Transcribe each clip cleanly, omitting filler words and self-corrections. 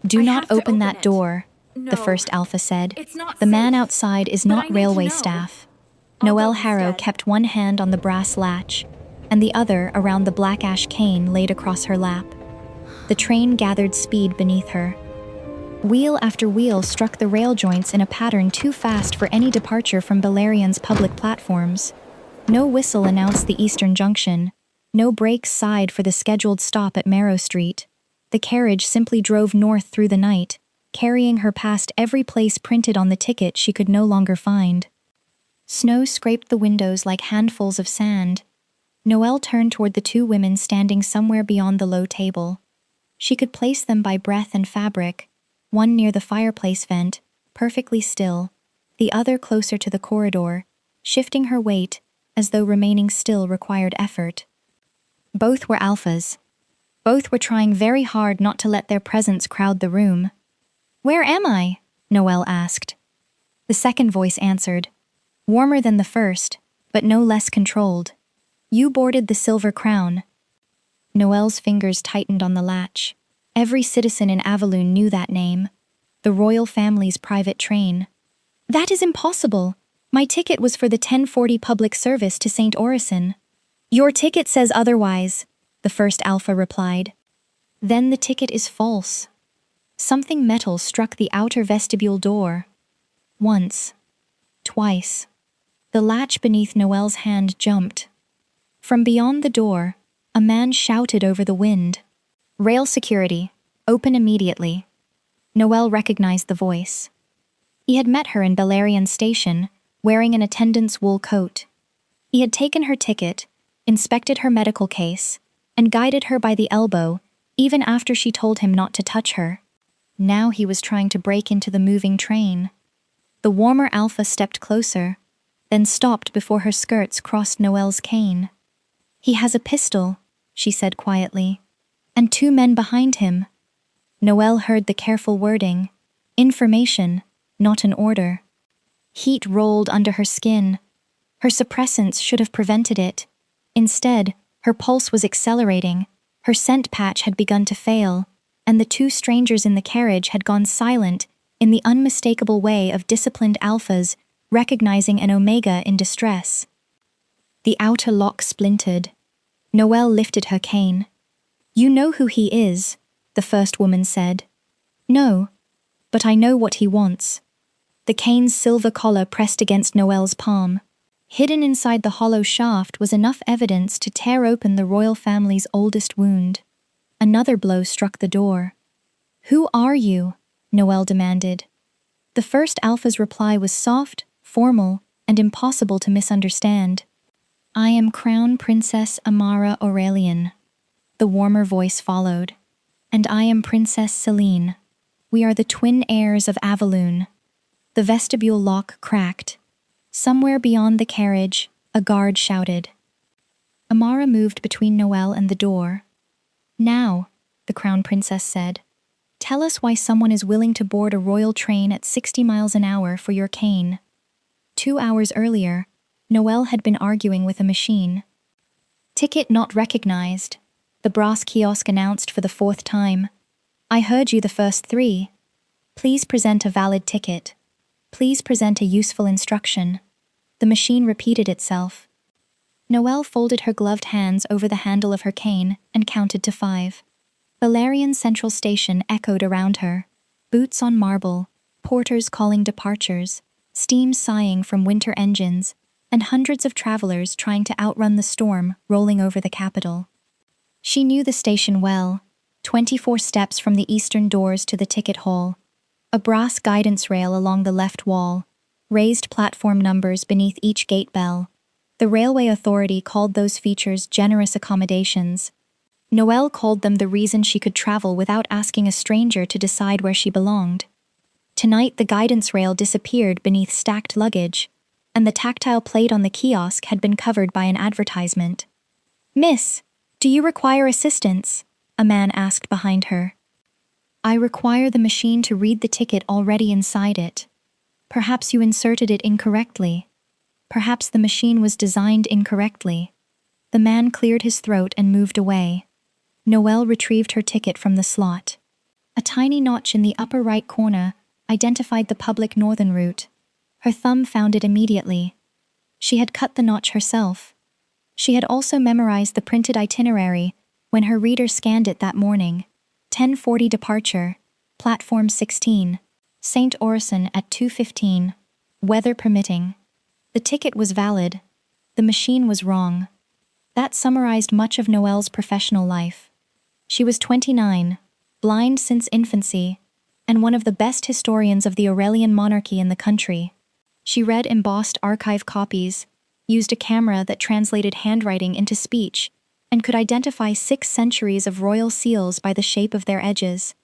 Do not open that door, the first Alpha said. The man outside is not railway staff. Noelle Harrow kept one hand on the brass latch, and the other around the black ash cane laid across her lap. The train gathered speed beneath her. Wheel after wheel struck the rail joints in a pattern too fast for any departure from Beleriand's public platforms. No whistle announced the Eastern Junction. No brakes sighed for the scheduled stop at Marrow Street. The carriage simply drove north through the night, carrying her past every place printed on the ticket she could no longer find. Snow scraped the windows like handfuls of sand. Noelle turned toward the two women standing somewhere beyond the low table. She could place them by breath and fabric, one near the fireplace vent, perfectly still, the other closer to the corridor, shifting her weight as though remaining still required effort. Both were alphas. Both were trying very hard not to let their presence crowd the room. "Where am I?" Noelle asked. The second voice answered, warmer than the first, but no less controlled. "You boarded the Silver Crown." Noelle's fingers tightened on the latch. Every citizen in Avaloon knew that name. The royal family's private train. "That is impossible. My ticket was for the 10:40 public service to St. Orison." "Your ticket says otherwise," the first Alpha replied. "Then the ticket is false." Something metal struck the outer vestibule door. Once. Twice. The latch beneath Noelle's hand jumped. From beyond the door, a man shouted over the wind. "Rail security, open immediately." Noelle recognized the voice. He had met her in Beleriand Station, wearing an attendant's wool coat. He had taken her ticket, inspected her medical case, and guided her by the elbow, even after she told him not to touch her. Now he was trying to break into the moving train. The warmer Alpha stepped closer, then stopped before her skirts crossed Noelle's cane. "He has a pistol," she said quietly, "and two men behind him." Noelle heard the careful wording. Information, not an order. Heat rolled under her skin. Her suppressants should have prevented it. Instead, her pulse was accelerating, her scent patch had begun to fail, and the two strangers in the carriage had gone silent in the unmistakable way of disciplined alphas recognizing an omega in distress. The outer lock splintered. Noelle lifted her cane. "You know who he is," the first woman said. "No, but I know what he wants." The cane's silver collar pressed against Noelle's palm. Hidden inside the hollow shaft was enough evidence to tear open the royal family's oldest wound. Another blow struck the door. "Who are you?" Noelle demanded. The first Alpha's reply was soft, formal, and impossible to misunderstand. "I am Crown Princess Amara Aurelian," the warmer voice followed. "And I am Princess Celine. We are the twin heirs of Avaloon." The vestibule lock cracked. Somewhere beyond the carriage, a guard shouted. Amara moved between Noelle and the door. "Now," the Crown Princess said, "tell us why someone is willing to board a royal train at 60 miles an hour for your cane." 2 hours earlier, Noelle had been arguing with a machine. "Ticket not recognized," the brass kiosk announced for the 4th time. "I heard you the first 3. Please present a valid ticket. Please present a useful instruction." The machine repeated itself. Noelle folded her gloved hands over the handle of her cane and counted to 5. Beleriand Central Station echoed around her. Boots on marble, porters calling departures, steam sighing from winter engines, and hundreds of travelers trying to outrun the storm rolling over the capital. She knew the station well, 24 steps from the eastern doors to the ticket hall. A brass guidance rail along the left wall, raised platform numbers beneath each gate bell. The railway authority called those features generous accommodations. Noelle called them the reason she could travel without asking a stranger to decide where she belonged. Tonight the guidance rail disappeared beneath stacked luggage, and the tactile plate on the kiosk had been covered by an advertisement. "Miss, do you require assistance?" a man asked behind her. "I require the machine to read the ticket already inside it. Perhaps you inserted it incorrectly. Perhaps the machine was designed incorrectly." The man cleared his throat and moved away. Noelle retrieved her ticket from the slot. A tiny notch in the upper right corner identified the public northern route. Her thumb found it immediately. She had cut the notch herself. She had also memorized the printed itinerary when her reader scanned it that morning. 10:40 departure, platform 16, St. Orison at 2:15, weather permitting. The ticket was valid. The machine was wrong. That summarized much of Noelle's professional life. She was 29, blind since infancy, and one of the best historians of the Aurelian monarchy in the country. She read embossed archive copies, used a camera that translated handwriting into speech, and could identify 6 centuries of royal seals by the shape of their edges.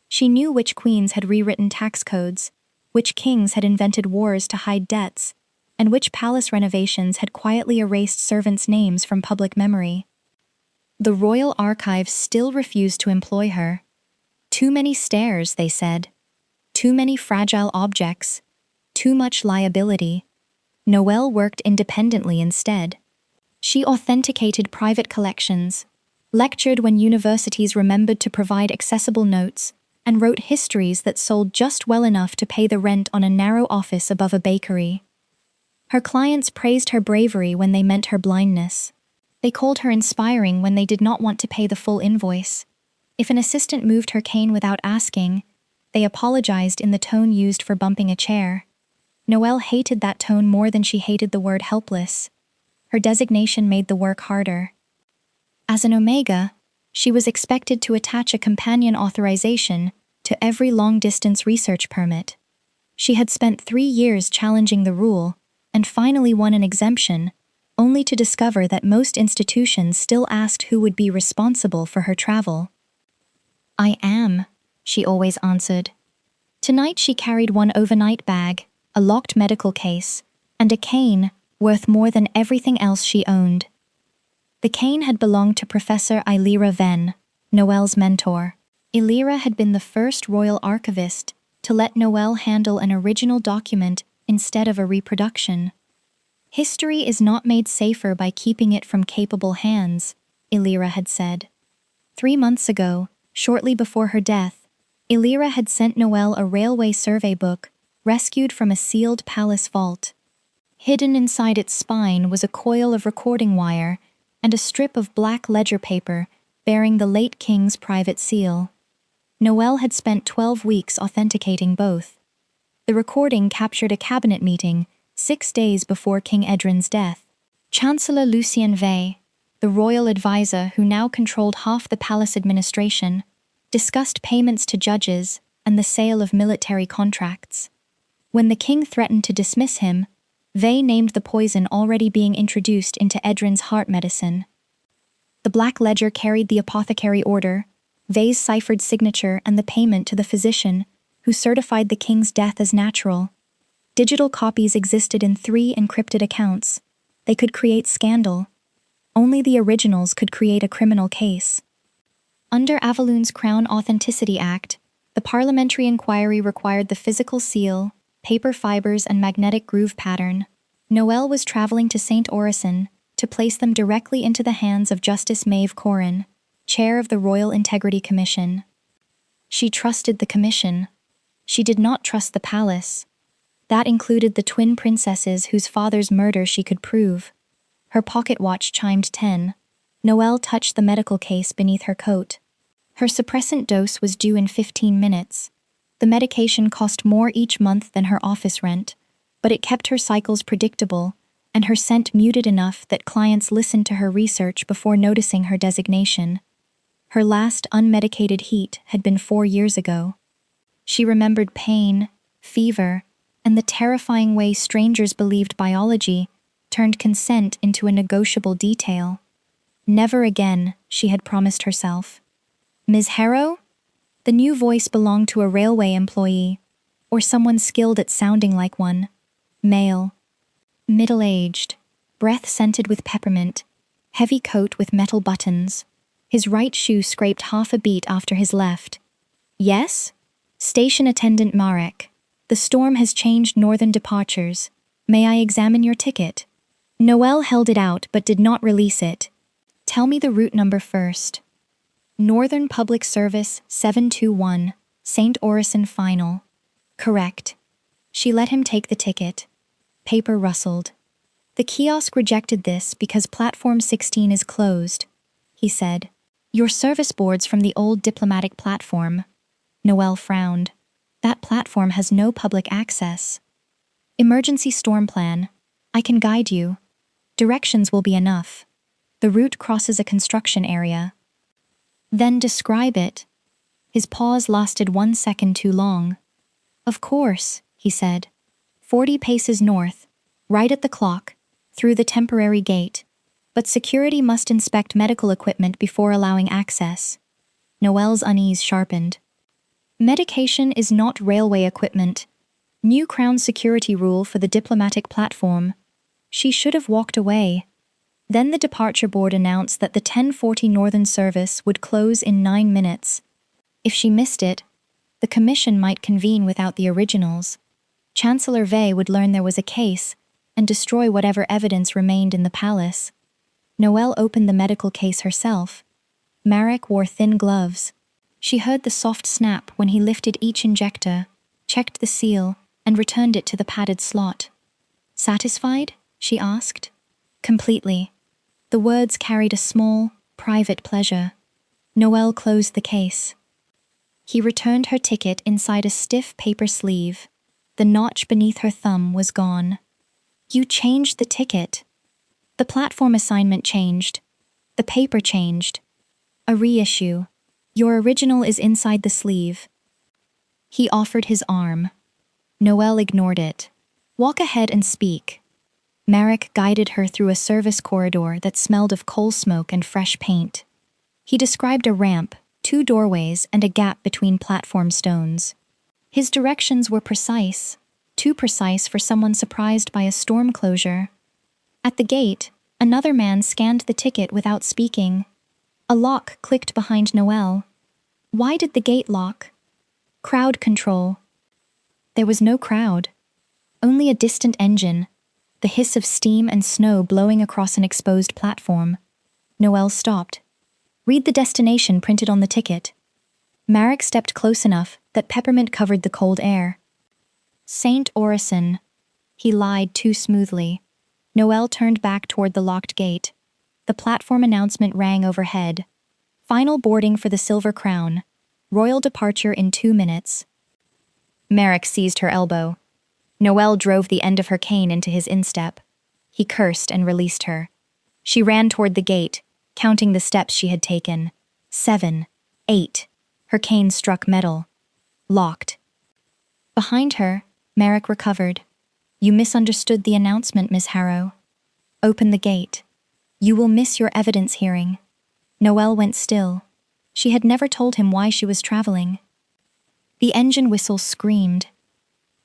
She knew which queens had rewritten tax codes, which kings had invented wars to hide debts, and which palace renovations had quietly erased servants' names from public memory. The royal archives still refused to employ her. Too many stairs, they said. Too many fragile objects. Too much liability. Noelle worked independently instead. She authenticated private collections, lectured when universities remembered to provide accessible notes, and wrote histories that sold just well enough to pay the rent on a narrow office above a bakery. Her clients praised her bravery when they meant her blindness. They called her inspiring when they did not want to pay the full invoice. If an assistant moved her cane without asking, they apologized in the tone used for bumping a chair. Noelle hated that tone more than she hated the word helpless. Her designation made the work harder. As an Omega, she was expected to attach a companion authorization to every long-distance research permit. She had spent 3 years challenging the rule and finally won an exemption, only to discover that most institutions still asked who would be responsible for her travel. "I am," she always answered. Tonight she carried one overnight bag, a locked medical case, and a cane worth more than everything else she owned. The cane had belonged to Professor Illyra Venn, Noelle's mentor. Illyra had been the first royal archivist to let Noelle handle an original document instead of a reproduction. "History is not made safer by keeping it from capable hands," Illyra had said. 3 months ago, shortly before her death, Illyra had sent Noelle a railway survey book rescued from a sealed palace vault. Hidden inside its spine was a coil of recording wire and a strip of black ledger paper bearing the late king's private seal. Noelle had spent 12 weeks authenticating both. The recording captured a cabinet meeting 6 days before King Edrin's death. Chancellor Lucien Vey, the royal advisor who now controlled half the palace administration, discussed payments to judges and the sale of military contracts. When the king threatened to dismiss him, Vey named the poison already being introduced into Edrin's heart medicine. The black ledger carried the apothecary order, Vey's ciphered signature, and the payment to the physician who certified the king's death as natural. Digital copies existed in 3 encrypted accounts. They could create scandal. Only the originals could create a criminal case. Under Avaloon's Crown Authenticity Act, the parliamentary inquiry required the physical seal, paper fibers, and magnetic groove pattern. Noelle was traveling to St. Orison to place them directly into the hands of Justice Maeve Corin, chair of the Royal Integrity Commission. She trusted the commission. She did not trust the palace. That included the twin princesses whose father's murder she could prove. Her pocket watch chimed 10. Noelle touched the medical case beneath her coat. Her suppressant dose was due in 15 minutes. The medication cost more each month than her office rent, but it kept her cycles predictable, and her scent muted enough that clients listened to her research before noticing her designation. Her last unmedicated heat had been 4 years ago. She remembered pain, fever, and the terrifying way strangers believed biology turned consent into a negotiable detail. Never again, she had promised herself. "Ms. Harrow?" The new voice belonged to a railway employee, or someone skilled at sounding like one. Male. Middle-aged. Breath scented with peppermint. Heavy coat with metal buttons. His right shoe scraped half a beat after his left. "Yes?" "Station attendant Marek. The storm has changed northern departures. May I examine your ticket?" Noelle held it out but did not release it. "Tell me the route number first." "Northern Public Service 721. St. Orison Final. Correct. She let him take the ticket. Paper rustled. The kiosk rejected this because Platform 16 is closed, he said. Your service board's from the old diplomatic platform. Noel frowned. That platform has no public access. Emergency storm plan. I can guide you. Directions will be enough. The route crosses a construction area. Then describe it. His pause lasted 1 second too long. Of course, he said. 40 paces north, right at the clock, through the temporary gate. But security must inspect medical equipment before allowing access. Noel's unease sharpened. Medication is not railway equipment. New Crown security rule for the diplomatic platform. She should have walked away. Then the departure board announced that the 10:40 Northern service would close in 9 minutes. If she missed it, the commission might convene without the originals. Chancellor Vey would learn there was a case and destroy whatever evidence remained in the palace. Noel opened the medical case herself. Marek wore thin gloves. She heard the soft snap when he lifted each injector, checked the seal, and returned it to the padded slot. Satisfied? She asked. Completely. The words carried a small, private pleasure. Noel closed the case. He returned her ticket inside a stiff paper sleeve. The notch beneath her thumb was gone. You changed the ticket. The platform assignment changed. The paper changed. A reissue. Your original is inside the sleeve. He offered his arm. Noel ignored it. Walk ahead and speak. Marek guided her through a service corridor that smelled of coal smoke and fresh paint. He described a ramp, 2 doorways, and a gap between platform stones. His directions were precise, too precise for someone surprised by a storm closure. At the gate, another man scanned the ticket without speaking. A lock clicked behind Noel. Why did the gate lock? Crowd control. There was no crowd. Only a distant engine, the hiss of steam and snow blowing across an exposed platform. Noel stopped. Read the destination printed on the ticket. Marek stepped close enough that peppermint covered the cold air. St. Orison. He lied too smoothly. Noel turned back toward the locked gate. The platform announcement rang overhead. Final boarding for the Silver Crown. Royal departure in 2 minutes. Marek seized her elbow. Noel drove the end of her cane into his instep. He cursed and released her. She ran toward the gate, counting the steps she had taken. 7, 8. Her cane struck metal. Locked. Behind her, Marek recovered. You misunderstood the announcement, Miss Harrow. Open the gate. You will miss your evidence hearing. Noel went still. She had never told him why she was traveling. The engine whistle screamed.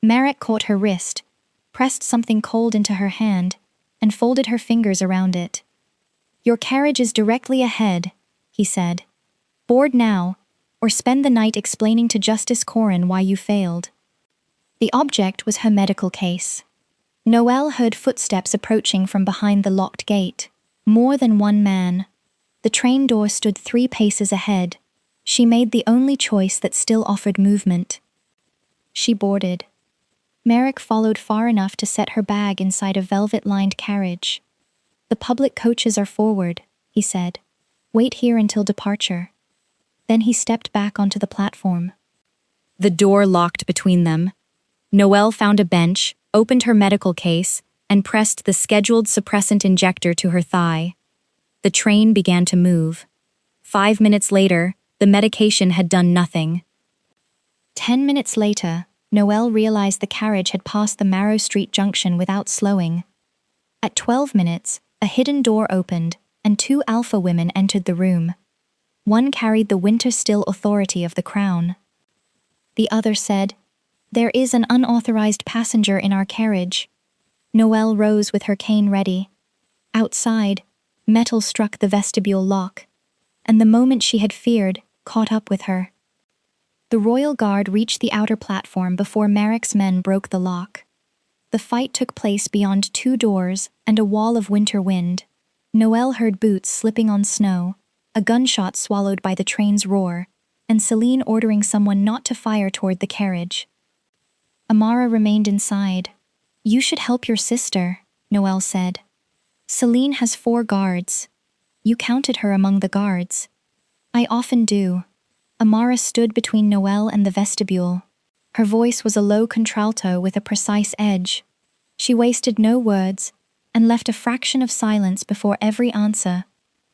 Marek caught her wrist, pressed something cold into her hand, and folded her fingers around it. Your carriage is directly ahead, he said. Board now, or spend the night explaining to Justice Corrin why you failed. The object was her medical case. Noel heard footsteps approaching from behind the locked gate. More than one man. The train door stood 3 paces ahead. She made the only choice that still offered movement. She boarded. Marek followed far enough to set her bag inside a velvet-lined carriage. The public coaches are forward, he said. Wait here until departure. Then he stepped back onto the platform. The door locked between them. Noel found a bench, opened her medical case, and pressed the scheduled suppressant injector to her thigh. The train began to move. 5 minutes later, the medication had done nothing. 10 minutes later, Noel realized the carriage had passed the Marrow Street junction without slowing. At 12 minutes, a hidden door opened, and 2 alpha women entered the room. One carried the winter-still authority of the Crown. The other said, There is an unauthorized passenger in our carriage. Noel rose with her cane ready. Outside, metal struck the vestibule lock, and the moment she had feared caught up with her. The royal guard reached the outer platform before Marek's men broke the lock. The fight took place beyond 2 doors and a wall of winter wind. Noel heard boots slipping on snow, a gunshot swallowed by the train's roar, and Celine ordering someone not to fire toward the carriage. Amara remained inside. "You should help your sister," Noelle said. "Celine has 4 guards. You counted her among the guards." "I often do." Amara stood between Noelle and the vestibule. Her voice was a low contralto with a precise edge. She wasted no words and left a fraction of silence before every answer,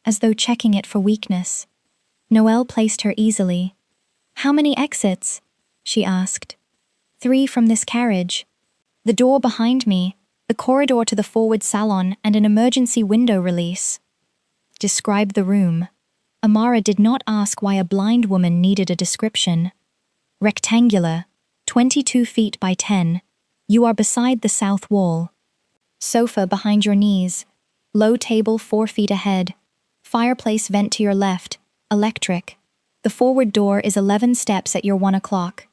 as though checking it for weakness. Noelle placed her easily. "How many exits?" she asked. 3 from this carriage. The door behind me, the corridor to the forward salon, and an emergency window release." Describe the room. Amara did not ask why a blind woman needed a description. "Rectangular, 22 feet by 10. You are beside the south wall. Sofa behind your knees. Low table 4 feet ahead. Fireplace vent to your left. Electric. The forward door is 11 steps at your 1 o'clock.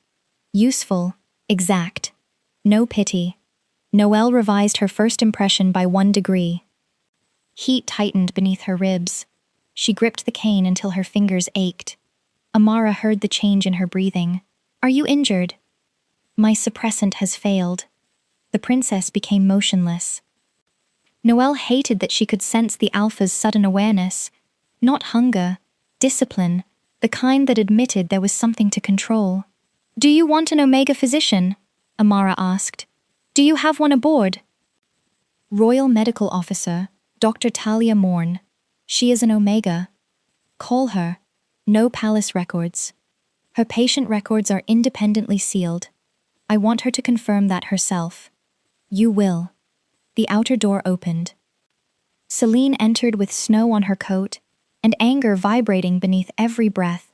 Useful. Exact. No pity." Noelle revised her first impression by 1 degree. Heat tightened beneath her ribs. She gripped the cane until her fingers ached. Amara heard the change in her breathing. "Are you injured?" "My suppressant has failed." The princess became motionless. Noelle hated that she could sense the alpha's sudden awareness. Not hunger, discipline, the kind that admitted there was something to control. "Do you want an Omega physician?" Amara asked. "Do you have one aboard?" "Royal Medical Officer, Dr. Talia Morn. She is an Omega. Call her. No palace records. Her patient records are independently sealed. I want her to confirm that herself." "You will." The outer door opened. Celine entered with snow on her coat and anger vibrating beneath every breath.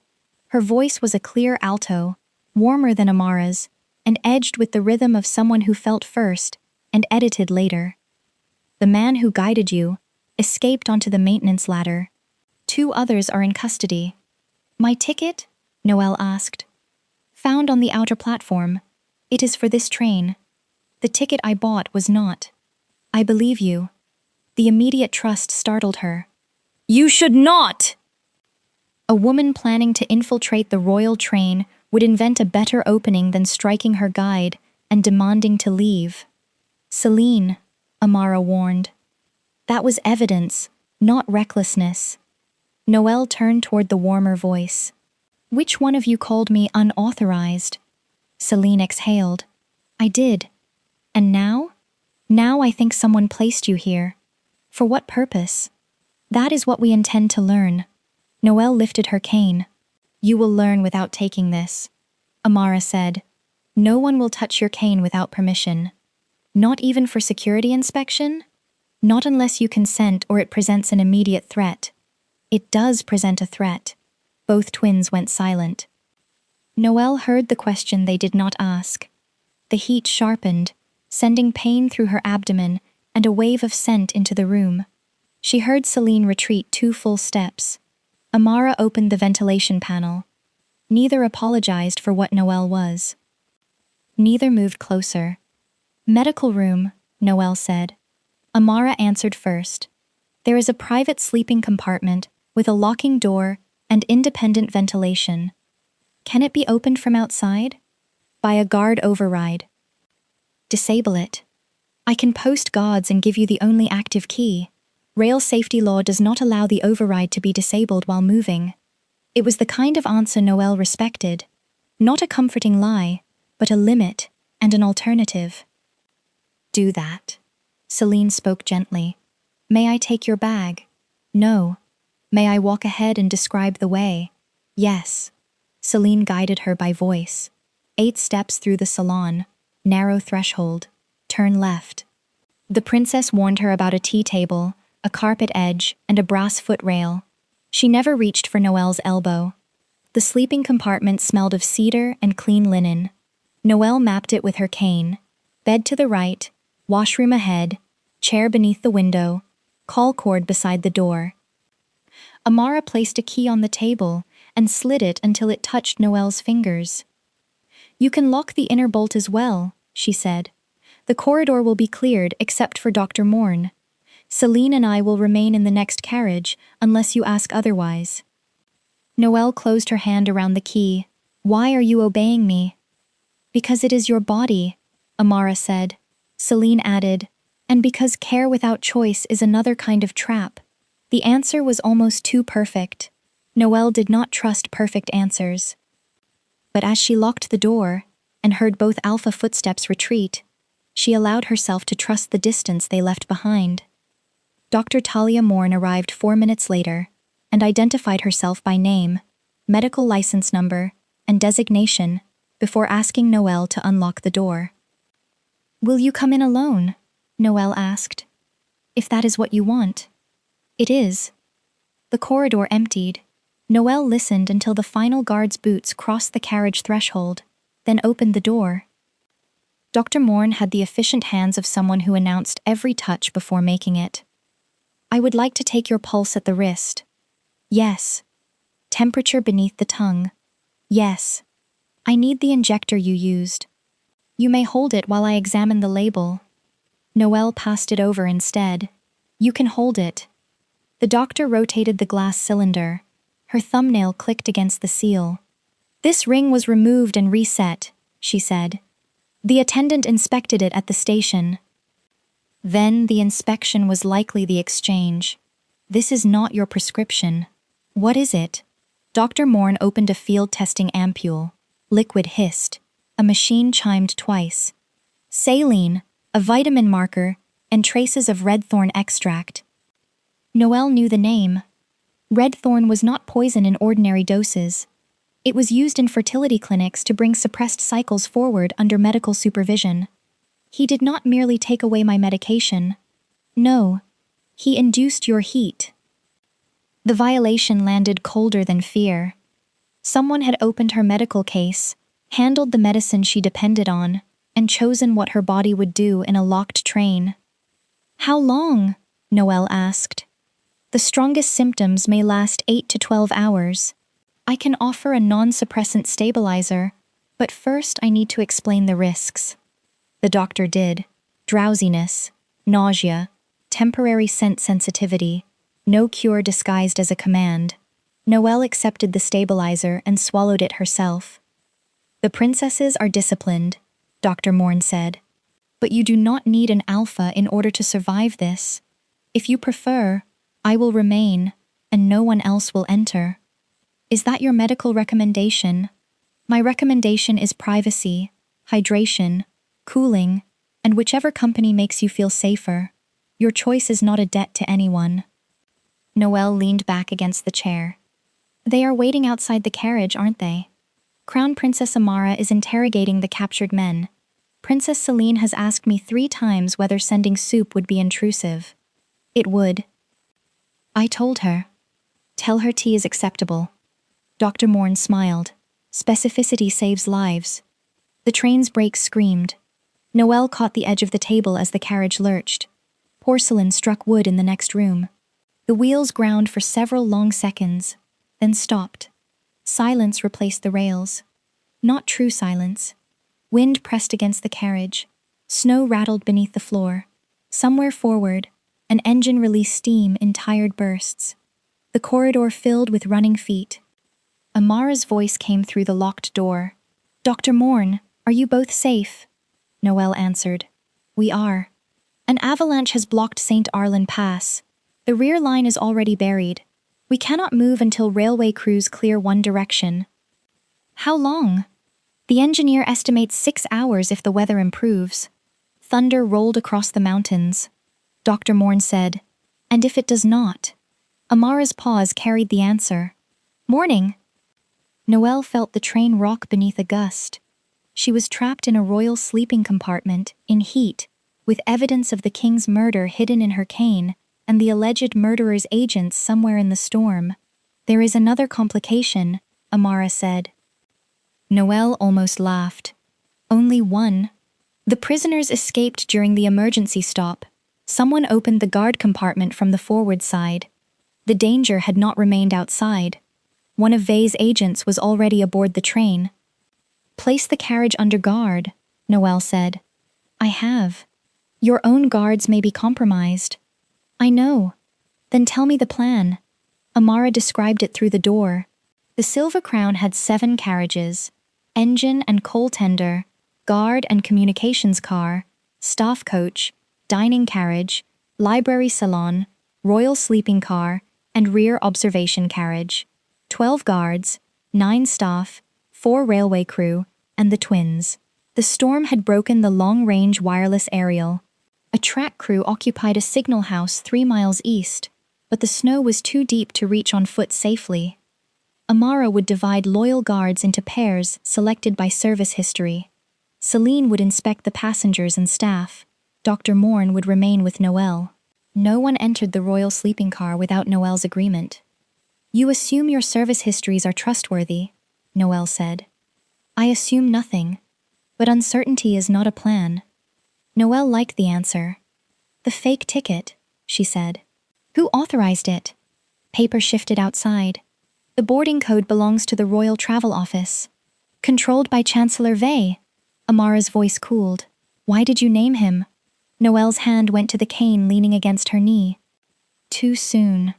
Her voice was a clear alto, warmer than Amara's, and edged with the rhythm of someone who felt first and edited later. "The man who guided you escaped onto the maintenance ladder. 2 others are in custody." "My ticket?" Noelle asked. "Found on the outer platform. It is for this train. The ticket I bought was not." "I believe you." The immediate trust startled her. "You should not!" A woman planning to infiltrate the royal train would invent a better opening than striking her guide and demanding to leave. "Celine," Amara warned. That was evidence, not recklessness. Noelle turned toward the warmer voice. "Which one of you called me unauthorized?" Celine exhaled. "I did. And now? Now I think someone placed you here. For what purpose?" "That is what we intend to learn." Noelle lifted her cane. "You will learn without taking this," Amara said. "No one will touch your cane without permission. Not even for security inspection? Not unless you consent or it presents an immediate threat." "It does present a threat." Both twins went silent. Noelle heard the question they did not ask. The heat sharpened, sending pain through her abdomen and a wave of scent into the room. She heard Celine retreat 2 full steps. Amara opened the ventilation panel. Neither apologized for what Noelle was. Neither moved closer. "Medical room," Noelle said. Amara answered first. "There is a private sleeping compartment with a locking door and independent ventilation. Can it be opened from outside?" "By a guard override." "Disable it." "I can post guards and give you the only active key. Rail safety law does not allow the override to be disabled while moving." It was the kind of answer Noelle respected. Not a comforting lie, but a limit and an alternative. "Do that." Celine spoke gently. "May I take your bag?" "No." "May I walk ahead and describe the way?" "Yes." Celine guided her by voice. 8 steps through the salon, narrow threshold. Turn left. The princess warned her about a tea table, a carpet edge, and a brass footrail. She never reached for Noelle's elbow. The sleeping compartment smelled of cedar and clean linen. Noelle mapped it with her cane. Bed to the right, washroom ahead, chair beneath the window, call cord beside the door. Amara placed a key on the table and slid it until it touched Noelle's fingers. "You can lock the inner bolt as well," she said. "The corridor will be cleared except for Dr. Morn. Celine and I will remain in the next carriage unless you ask otherwise." Noelle closed her hand around the key. Why are you obeying me? Because it is your body, Amara said. Celine added, and because care without choice is another kind of trap. The answer was almost too perfect. Noelle did not trust perfect answers. But as she locked the door and heard both Alpha footsteps retreat, she allowed herself to trust the distance they left behind. Dr. Talia Morn arrived 4 minutes later and identified herself by name, medical license number, and designation before asking Noelle to unlock the door. Will you come in alone? Noelle asked. If that is what you want. It is. The corridor emptied. Noelle listened until the final guard's boots crossed the carriage threshold, then opened the door. Dr. Morn had the efficient hands of someone who announced every touch before making it. I would like to take your pulse at the wrist. Yes. Temperature beneath the tongue. Yes. I need the injector you used. You may hold it while I examine the label. Noelle passed it over instead. You can hold it. The doctor rotated the glass cylinder. Her thumbnail clicked against the seal. This ring was removed and reset, she said. The attendant inspected it at the station. Then the inspection was likely the exchange. This is not your prescription. What is it? Dr. Morn opened a field testing ampule. Liquid hissed. A machine chimed twice. Saline, a vitamin marker, and traces of red thorn extract. Noelle knew the name. Red thorn was not poison in ordinary doses. It was used in fertility clinics to bring suppressed cycles forward under medical supervision. He did not merely take away my medication. No, he induced your heat. The violation landed colder than fear. Someone had opened her medical case, handled the medicine she depended on, and chosen what her body would do in a locked train. How long? Noelle asked. The strongest symptoms may last 8 to 12 hours. I can offer a non-suppressant stabilizer, but first I need to explain the risks. The doctor did. Drowsiness, nausea, temporary scent sensitivity, no cure disguised as a command. Noelle accepted the stabilizer and swallowed it herself. The princesses are disciplined, Dr. Morn said. But you do not need an alpha in order to survive this. If you prefer, I will remain, and no one else will enter. Is that your medical recommendation? My recommendation is privacy, hydration, cooling, and whichever company makes you feel safer. Your choice is not a debt to anyone. Noelle leaned back against the chair. They are waiting outside the carriage, aren't they? Crown Princess Amara is interrogating the captured men. Princess Celine has asked me 3 times whether sending soup would be intrusive. It would. I told her. Tell her tea is acceptable. Dr. Morn smiled. Specificity saves lives. The train's brakes screamed. Noelle caught the edge of the table as the carriage lurched. Porcelain struck wood in the next room. The wheels ground for several long seconds, then stopped. Silence replaced the rails. Not true silence. Wind pressed against the carriage. Snow rattled beneath the floor. Somewhere forward, an engine released steam in tired bursts. The corridor filled with running feet. Amara's voice came through the locked door. Dr. Morn, are you both safe? Noelle answered. We are. An avalanche has blocked St. Arlan Pass. The rear line is already buried. We cannot move until railway crews clear one direction. How long? The engineer estimates 6 hours if the weather improves. Thunder rolled across the mountains. Dr. Morn said, and if it does not? Amara's pause carried the answer. Morning. Noelle felt the train rock beneath a gust. She was trapped in a royal sleeping compartment, in heat, with evidence of the king's murder hidden in her cane, and the alleged murderer's agents somewhere in the storm. There is another complication, Amara said. Noelle almost laughed. Only one. The prisoners escaped during the emergency stop. Someone opened the guard compartment from the forward side. The danger had not remained outside. One of Vey's agents was already aboard the train. Place the carriage under guard, Noelle said. I have. Your own guards may be compromised. I know. Then tell me the plan. Amara described it through the door. The Silver Crown had 7 carriages: engine and coal tender, guard and communications car, staff coach, dining carriage, library salon, royal sleeping car, and rear observation carriage. 12 guards, 9 staff, 4 railway crew, and the twins. The storm had broken the long-range wireless aerial. A track crew occupied a signal house 3 miles east, but the snow was too deep to reach on foot safely. Amara would divide loyal guards into pairs selected by service history. Celine would inspect the passengers and staff. Dr. Morn would remain with Noelle. No one entered the royal sleeping car without Noelle's agreement. "You assume your service histories are trustworthy," Noelle said. "I assume nothing, but uncertainty is not a plan." Noelle liked the answer. "The fake ticket," she said. "Who authorized it?" Paper shifted outside. "The boarding code belongs to the Royal Travel Office. Controlled by Chancellor Vey." Amara's voice cooled. "Why did you name him?" Noelle's hand went to the cane leaning against her knee. Too soon.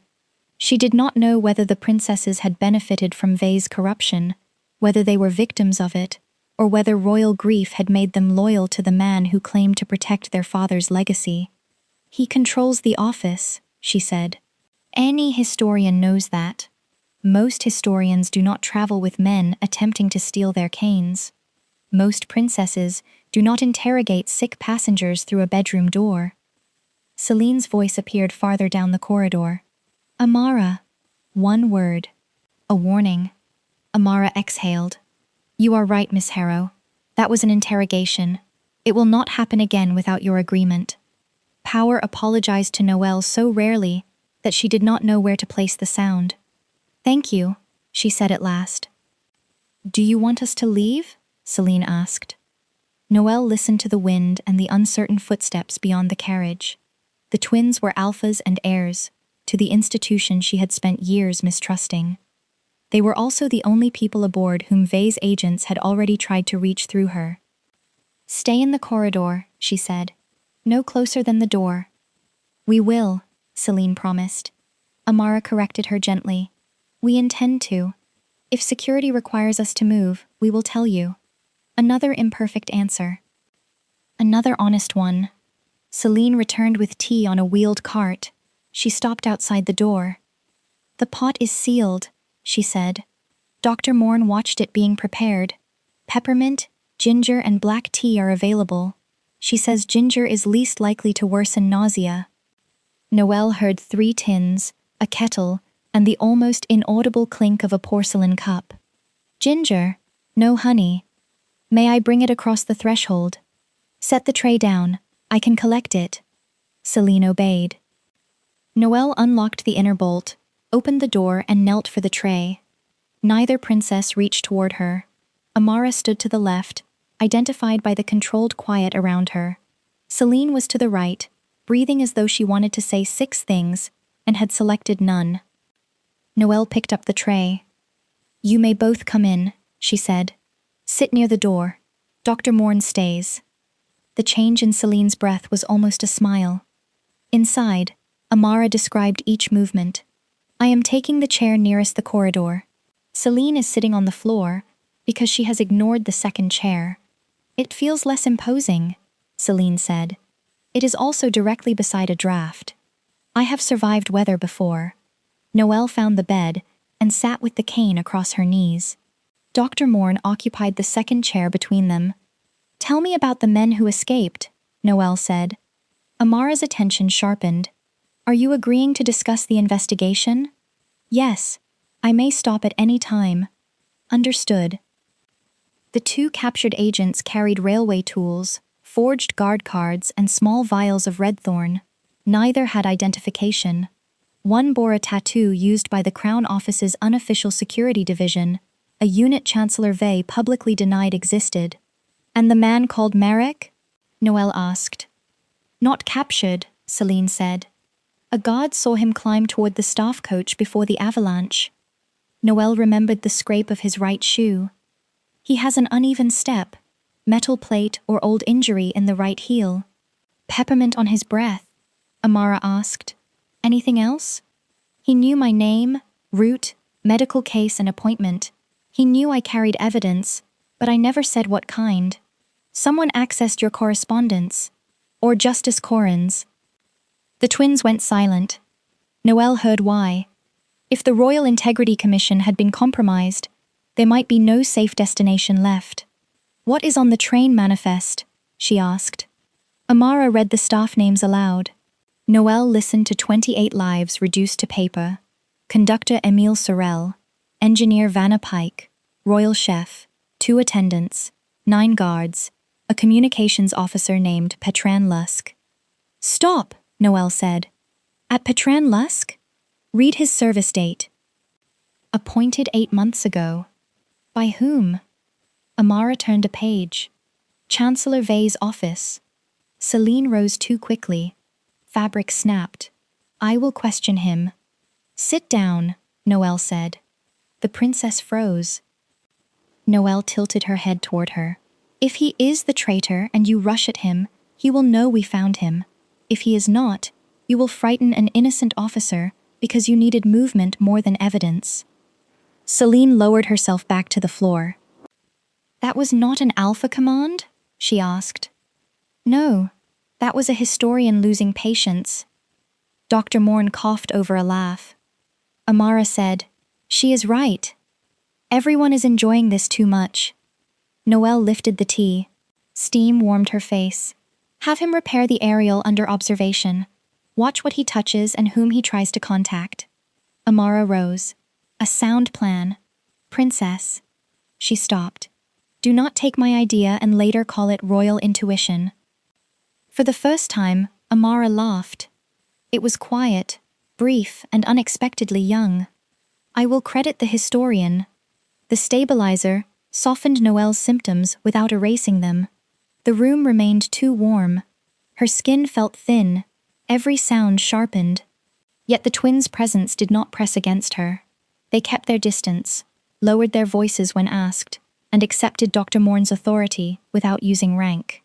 She did not know whether the princesses had benefited from Vey's corruption, whether they were victims of it, or whether royal grief had made them loyal to the man who claimed to protect their father's legacy. "He controls the office," she said. "Any historian knows that. Most historians do not travel with men attempting to steal their canes. Most princesses do not interrogate sick passengers through a bedroom door." Celine's voice appeared farther down the corridor. "Amara." One word. A warning. Amara exhaled. "You are right, Miss Harrow. That was an interrogation. It will not happen again without your agreement." Power apologized to Noelle so rarely that she did not know where to place the sound. "Thank you," she said at last. "Do you want us to leave?" Celine asked. Noelle listened to the wind and the uncertain footsteps beyond the carriage. The twins were alphas and heirs to the institution she had spent years mistrusting. They were also the only people aboard whom Vey's agents had already tried to reach through her. "Stay in the corridor," she said. "No closer than the door." "We will," Celine promised. Amara corrected her gently. "We intend to. If security requires us to move, we will tell you." Another imperfect answer. Another honest one. Celine returned with tea on a wheeled cart. She stopped outside the door. "The pot is sealed," she said. Dr. Morn watched it being prepared. "Peppermint, ginger, and black tea are available. She says ginger is least likely to worsen nausea." Noelle heard 3 tins, a kettle, and the almost inaudible clink of a porcelain cup. "Ginger? No honey. May I bring it across the threshold?" "Set the tray down. I can collect it." Celine obeyed. Noelle unlocked the inner bolt, opened the door, and knelt for the tray. Neither princess reached toward her. Amara stood to the left, identified by the controlled quiet around her. Celine was to the right, breathing as though she wanted to say 6 things, and had selected none. Noelle picked up the tray. "You may both come in," she said. "Sit near the door. Dr. Morn stays." The change in Celine's breath was almost a smile. Inside, Amara described each movement. "I am taking the chair nearest the corridor. Celine is sitting on the floor because she has ignored the second chair. It feels less imposing," Celine said. "It is also directly beside a draft. I have survived weather before." Noelle found the bed and sat with the cane across her knees. Dr. Morn occupied the second chair between them. "Tell me about the men who escaped," Noelle said. Amara's attention sharpened. "Are you agreeing to discuss the investigation?" "Yes. I may stop at any time." "Understood." The 2 captured agents carried railway tools, forged guard cards, and small vials of redthorn. Neither had identification. One bore a tattoo used by the Crown Office's unofficial security division, a unit Chancellor Vey publicly denied existed. "And the man called Merrick?" Noelle asked. "Not captured," Celine said. "A guard saw him climb toward the staff coach before the avalanche." Noelle remembered the scrape of his right shoe. "He has an uneven step, metal plate or old injury in the right heel." "Peppermint on his breath?" Amara asked. "Anything else?" "He knew my name, route, Medical case and appointment. He knew I carried evidence, but I never said what kind. Someone accessed your correspondence. Or Justice Corin's. The twins went silent. Noelle heard why. If the Royal Integrity Commission had been compromised, there might be no safe destination left. What is on the train manifest? She asked. Amara read the staff names aloud. Noelle listened to 28 lives reduced to paper. Conductor Emile Sorel, Engineer Vanna Pike, Royal Chef, 2 attendants, 9 guards, a communications officer named Petran Lusk. Stop, Noelle said. At Petran Lusk? Read his service date. Appointed 8 months ago. By whom? Amara turned a page. Chancellor Vey's office. Celine rose too quickly. Fabric snapped. I will question him. Sit down, Noelle said. The princess froze. Noelle tilted her head toward her. If he is the traitor and you rush at him, he will know we found him. If he is not, you will frighten an innocent officer because you needed movement more than evidence. Celine lowered herself back to the floor. That was not an alpha command? She asked. No, that was a historian losing patience. Dr. Morn coughed over a laugh. Amara said, She is right. Everyone is enjoying this too much. Noelle lifted the tea. Steam warmed her face. Have him repair the aerial under observation. Watch what he touches and whom he tries to contact. Amara rose. A sound plan. Princess. She stopped. Do not take my idea and later call it royal intuition. For the first time, Amara laughed. It was quiet, brief, and unexpectedly young. I will credit the historian. The stabilizer softened Noelle's symptoms without erasing them. The room remained too warm. Her skin felt thin, every sound sharpened. Yet the twins' presence did not press against her. They kept their distance, lowered their voices when asked, and accepted Dr. Morn's authority without using rank.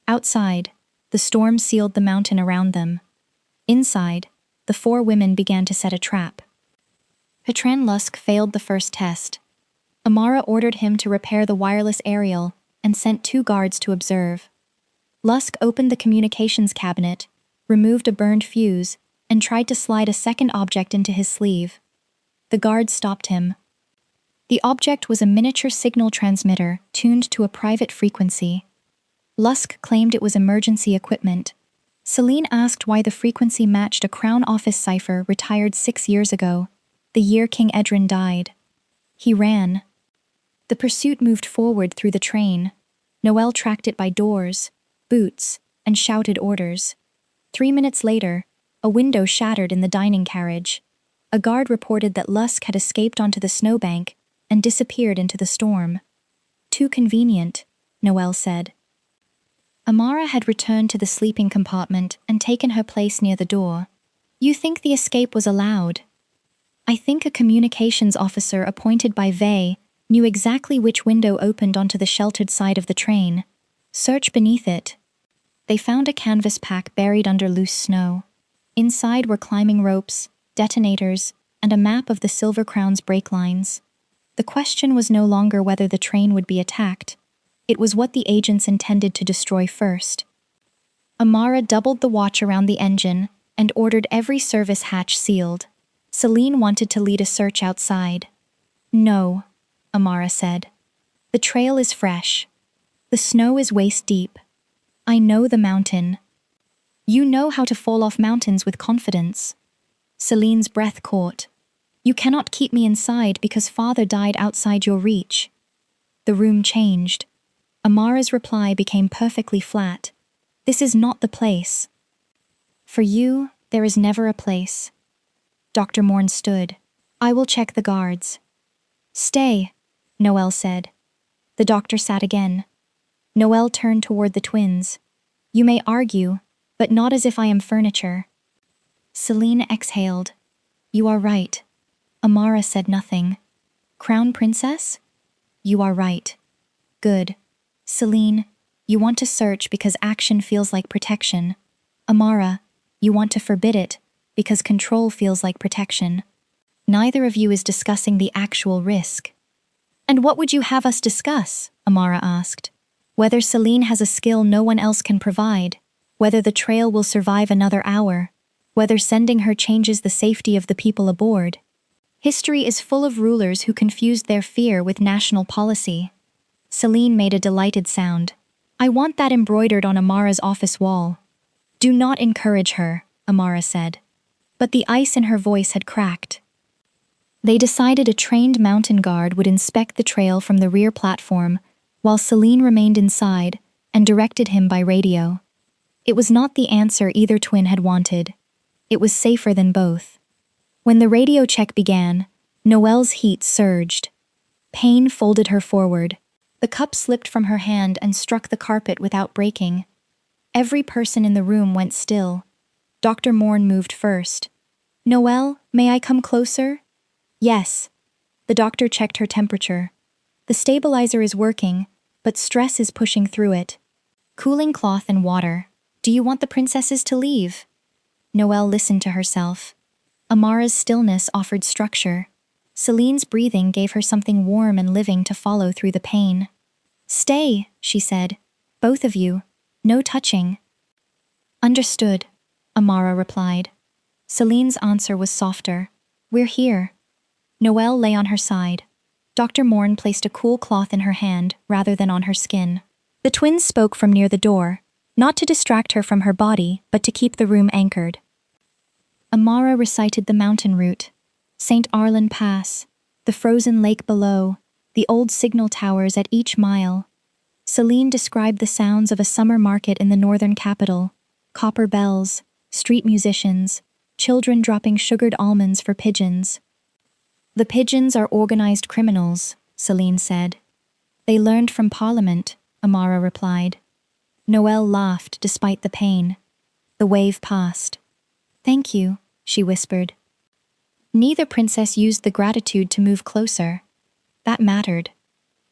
Outside, the storm sealed the mountain around them. Inside, the 4 women began to set a trap. Petran Lusk failed the first test. Amara ordered him to repair the wireless aerial and sent 2 guards to observe. Lusk opened the communications cabinet, removed a burned fuse, and tried to slide a second object into his sleeve. The guards stopped him. The object was a miniature signal transmitter tuned to a private frequency. Lusk claimed it was emergency equipment. Celine asked why the frequency matched a Crown Office cipher retired 6 years ago, the year King Edrin died. He ran. The pursuit moved forward through the train. Noelle tracked it by doors, boots, and shouted orders. 3 minutes later, a window shattered in the dining carriage. A guard reported that Lusk had escaped onto the snowbank and disappeared into the storm. Too convenient, Noelle said. Amara had returned to the sleeping compartment and taken her place near the door. You think the escape was allowed? I think a communications officer appointed by Vey knew exactly which window opened onto the sheltered side of the train. Search beneath it. They found a canvas pack buried under loose snow. Inside were climbing ropes, detonators, and a map of the Silver Crown's brake lines. The question was no longer whether the train would be attacked. It was what the agents intended to destroy first. Amara doubled the watch around the engine and ordered every service hatch sealed. Celine wanted to lead a search outside. No, Amara said. The trail is fresh. The snow is waist deep. I know the mountain. You know how to fall off mountains with confidence. Celine's breath caught. You cannot keep me inside because father died outside your reach. The room changed. Amara's reply became perfectly flat. This is not the place. For you, there is never a place. Dr. Morn stood. I will check the guards. Stay, Noelle said. The doctor sat again. Noelle turned toward the twins. You may argue, but not as if I am furniture. Celine exhaled. You are right. Amara said nothing. Crown Princess? You are right. Good. Celine, you want to search because action feels like protection. Amara, you want to forbid it because control feels like protection. Neither of you is discussing the actual risk. And what would you have us discuss? Amara asked. Whether Celine has a skill no one else can provide, whether the trail will survive another hour, whether sending her changes the safety of the people aboard. History is full of rulers who confused their fear with national policy. Celine made a delighted sound. I want that embroidered on Amara's office wall. Do not encourage her, Amara said. But the ice in her voice had cracked. They decided a trained mountain guard would inspect the trail from the rear platform, while Celine remained inside and directed him by radio. It was not the answer either twin had wanted. It was safer than both. When the radio check began, Noelle's heat surged. Pain folded her forward. The cup slipped from her hand and struck the carpet without breaking. Every person in the room went still. Dr. Morn moved first. Noelle, may I come closer? Yes. The doctor checked her temperature. The stabilizer is working, but stress is pushing through it. Cooling cloth and water. Do you want the princesses to leave? Noelle listened to herself. Amara's stillness offered structure. Celine's breathing gave her something warm and living to follow through the pain. Stay, she said. Both of you. No touching. Understood, Amara replied. Celine's answer was softer. We're here. Noelle lay on her side. Dr. Morn placed a cool cloth in her hand rather than on her skin. The twins spoke from near the door, not to distract her from her body, but to keep the room anchored. Amara recited the mountain route. St. Arlan Pass, the frozen lake below, the old signal towers at each mile. Celine described the sounds of a summer market in the northern capital, copper bells, street musicians, children dropping sugared almonds for pigeons. The pigeons are organized criminals, Celine said. They learned from Parliament, Amara replied. Noelle laughed despite the pain. The wave passed. Thank you, she whispered. Neither princess used the gratitude to move closer. That mattered.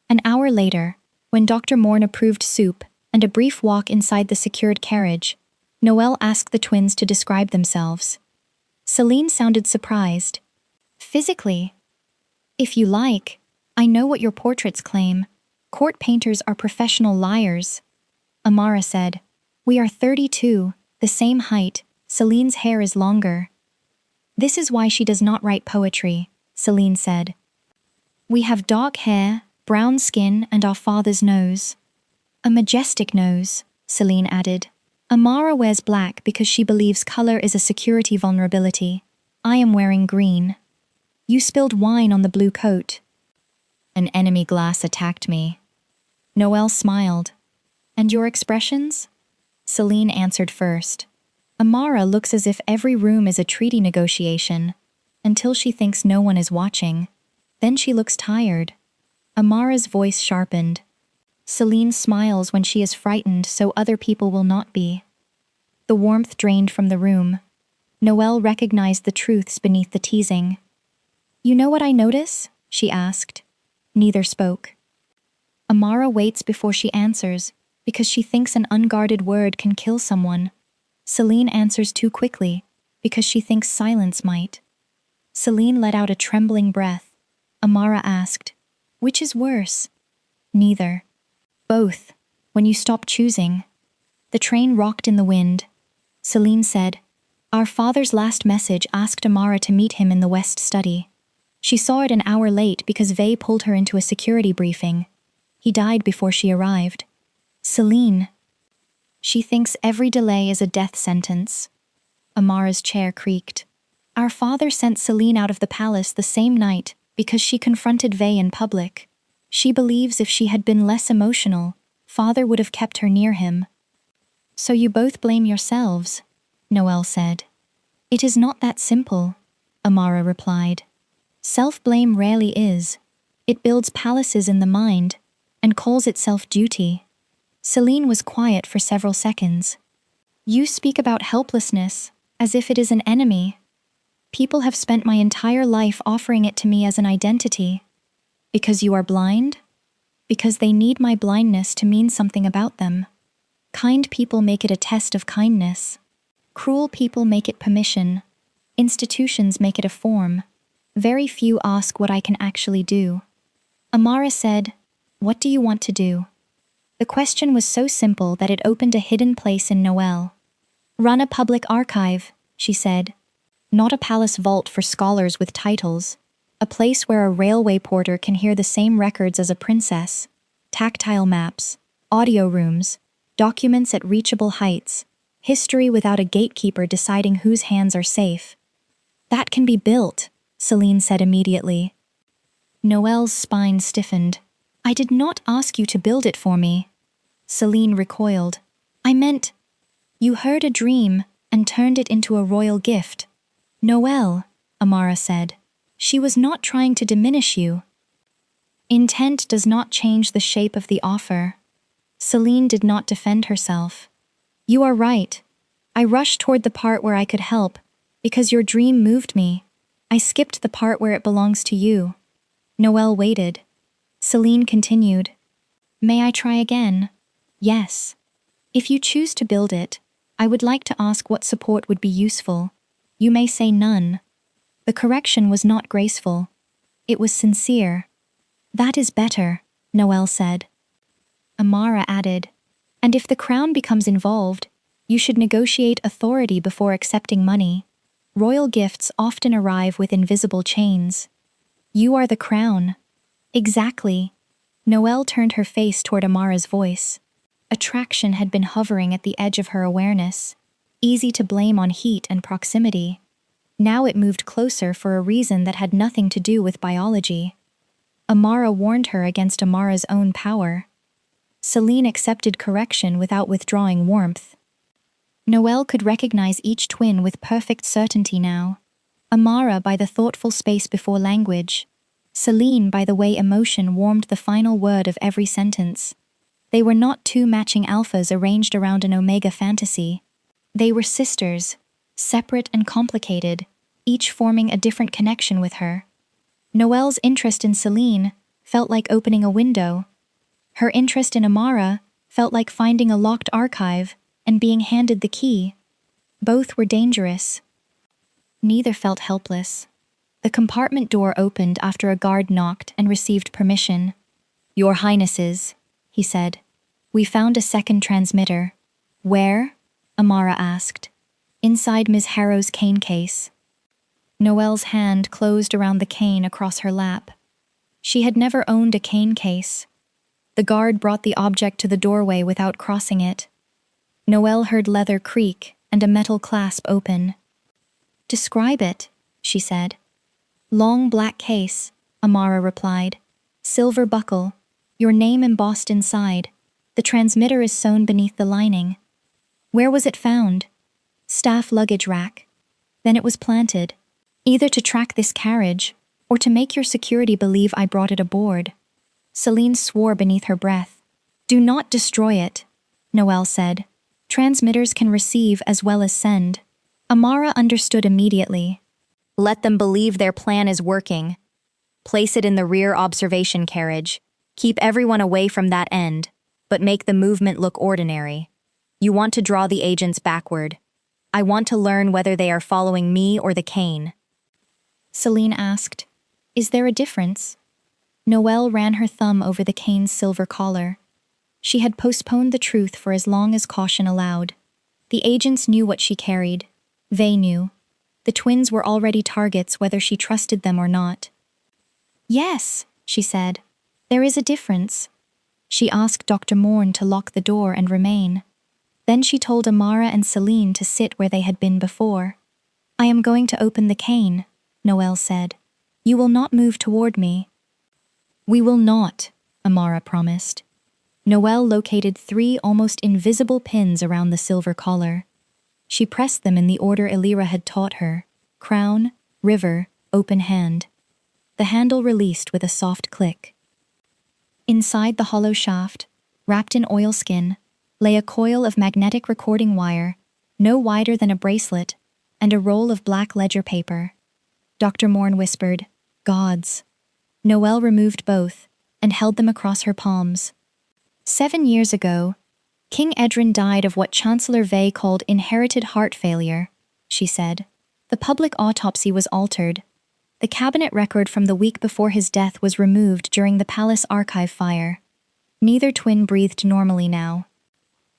An hour later, when Dr. Morn approved soup and a brief walk inside the secured carriage, Noelle asked the twins to describe themselves. Celine sounded surprised. Physically? If you like, I know what your portraits claim. Court painters are professional liars. Amara said. We are 32, the same height. Celine's hair is longer. This is why she does not write poetry, Celine said. We have dark hair, brown skin, and our father's nose. A majestic nose, Celine added. Amara wears black because she believes color is a security vulnerability. I am wearing green. You spilled wine on the blue coat. An enemy glass attacked me. Noelle smiled. And your expressions? Celine answered first. Amara looks as if every room is a treaty negotiation, until she thinks no one is watching. Then she looks tired. Amara's voice sharpened. Celine smiles when she is frightened so other people will not be. The warmth drained from the room. Noelle recognized the truths beneath the teasing. You know what I notice? She asked. Neither spoke. Amara waits before she answers, because she thinks an unguarded word can kill someone. Celine answers too quickly, because she thinks silence might. Celine let out a trembling breath. Amara asked, which is worse? Neither. Both, when you stop choosing. The train rocked in the wind. Celine said, Our father's last message asked Amara to meet him in the West Study. She saw it an hour late because Vey pulled her into a security briefing. He died before she arrived. Celine. She thinks every delay is a death sentence. Amara's chair creaked. Our father sent Celine out of the palace the same night because she confronted Vey in public. She believes if she had been less emotional, father would have kept her near him. So you both blame yourselves, Noelle said. It is not that simple, Amara replied. Self-blame rarely is. It builds palaces in the mind and calls itself duty. Celine was quiet for several seconds. You speak about helplessness as if it is an enemy. People have spent my entire life offering it to me as an identity. Because you are blind? Because they need my blindness to mean something about them. Kind people make it a test of kindness. Cruel people make it permission. Institutions make it a form. Very few ask what I can actually do. Amara said, "What do you want to do?" The question was so simple that it opened a hidden place in Noelle. "Run a public archive," she said. "Not a palace vault for scholars with titles. A place where a railway porter can hear the same records as a princess. Tactile maps, audio rooms, documents at reachable heights, history without a gatekeeper deciding whose hands are safe." "That can be built," Celine said immediately. Noelle's spine stiffened. "I did not ask you to build it for me." Celine recoiled. "I meant, you heard a dream and turned it into a royal gift." "Noelle," Amara said. "She was not trying to diminish you." "Intent does not change the shape of the offer." Celine did not defend herself. "You are right. I rushed toward the part where I could help, because your dream moved me. I skipped the part where it belongs to you." Noelle waited. Celine continued. "May I try again?" "Yes. If you choose to build it, I would like to ask what support would be useful. You may say none." The correction was not graceful. It was sincere. "That is better," Noelle said. Amara added, "And if the crown becomes involved, you should negotiate authority before accepting money. Royal gifts often arrive with invisible chains." "You are the crown." "Exactly." Noelle turned her face toward Amara's voice. Attraction had been hovering at the edge of her awareness, easy to blame on heat and proximity. Now it moved closer for a reason that had nothing to do with biology. Amara warned her against Amara's own power. Celine accepted correction without withdrawing warmth. Noelle could recognize each twin with perfect certainty now. Amara by the thoughtful space before language. Celine by the way emotion warmed the final word of every sentence. They were not two matching alphas arranged around an omega fantasy. They were sisters, separate and complicated, each forming a different connection with her. Noelle's interest in Celine felt like opening a window. Her interest in Amara felt like finding a locked archive and being handed the key. Both were dangerous. Neither felt helpless. The compartment door opened after a guard knocked and received permission. "Your Highnesses," he said. "We found a second transmitter." "Where?" Amara asked. "Inside Ms. Harrow's cane case." Noelle's hand closed around the cane across her lap. She had never owned a cane case. The guard brought the object to the doorway without crossing it. Noelle heard leather creak and a metal clasp open. "Describe it," she said. "Long black case," Amara replied. "Silver buckle. Your name embossed inside. The transmitter is sewn beneath the lining." "Where was it found?" "Staff luggage rack." "Then it was planted. Either to track this carriage, or to make your security believe I brought it aboard." Celine swore beneath her breath. "Do not destroy it," Noelle said. "Transmitters can receive as well as send." Amara understood immediately. "Let them believe their plan is working. Place it in the rear observation carriage. Keep everyone away from that end, but make the movement look ordinary. You want to draw the agents backward. I want to learn whether they are following me or the cane." Celine asked, "Is there a difference?" Noelle ran her thumb over the cane's silver collar. She had postponed the truth for as long as caution allowed. The agents knew what she carried. They knew. The twins were already targets whether she trusted them or not. "Yes," she said. "There is a difference." She asked Dr. Morn to lock the door and remain. Then she told Amara and Celine to sit where they had been before. "I am going to open the cane," Noelle said. "You will not move toward me." "We will not," Amara promised. Noelle located 3 almost invisible pins around the silver collar. She pressed them in the order Elira had taught her: crown, river, open hand. The handle released with a soft click. Inside the hollow shaft, wrapped in oilskin, lay a coil of magnetic recording wire, no wider than a bracelet, and a roll of black ledger paper. Dr. Morn whispered, "Gods." Noelle removed both and held them across her palms. 7 years ago, King Edrin died of what Chancellor Vey called inherited heart failure, she said. The public autopsy was altered. The cabinet record from the week before his death was removed during the palace archive fire. Neither twin breathed normally now.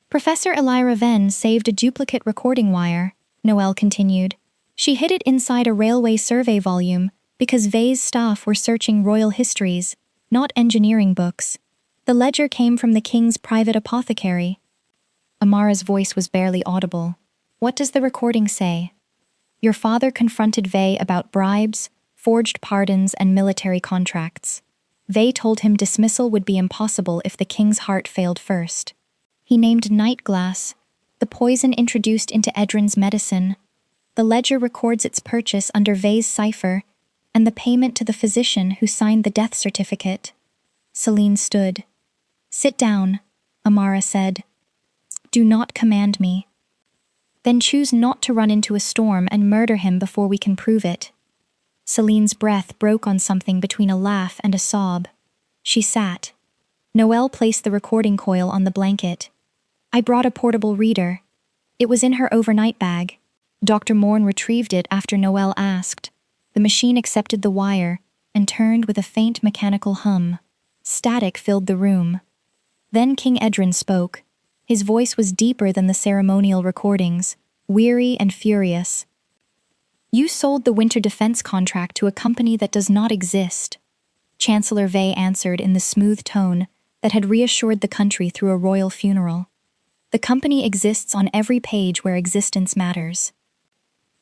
Professor Elira Venn saved a duplicate recording wire, Noelle continued. She hid it inside a railway survey volume because Vey's staff were searching royal histories, not engineering books. The ledger came from the king's private apothecary. Amara's voice was barely audible. What does the recording say? Your father confronted Vey about bribes, forged pardons, and military contracts. Vey told him dismissal would be impossible if the king's heart failed first. He named nightglass, the poison introduced into Edrin's medicine. The ledger records its purchase under Vey's cipher and the payment to the physician who signed the death certificate. Celine stood. Sit down, Amara said. Do not command me. Then choose not to run into a storm and murder him before we can prove it. Celine's breath broke on something between a laugh and a sob. She sat. Noelle placed the recording coil on the blanket. I brought a portable reader. It was in her overnight bag. Dr. Morn retrieved it after Noelle asked. The machine accepted the wire and turned with a faint mechanical hum. Static filled the room. Then King Edrin spoke. His voice was deeper than the ceremonial recordings, weary and furious. You sold the winter defense contract to a company that does not exist. Chancellor Vey answered in the smooth tone that had reassured the country through a royal funeral. The company exists on every page where existence matters.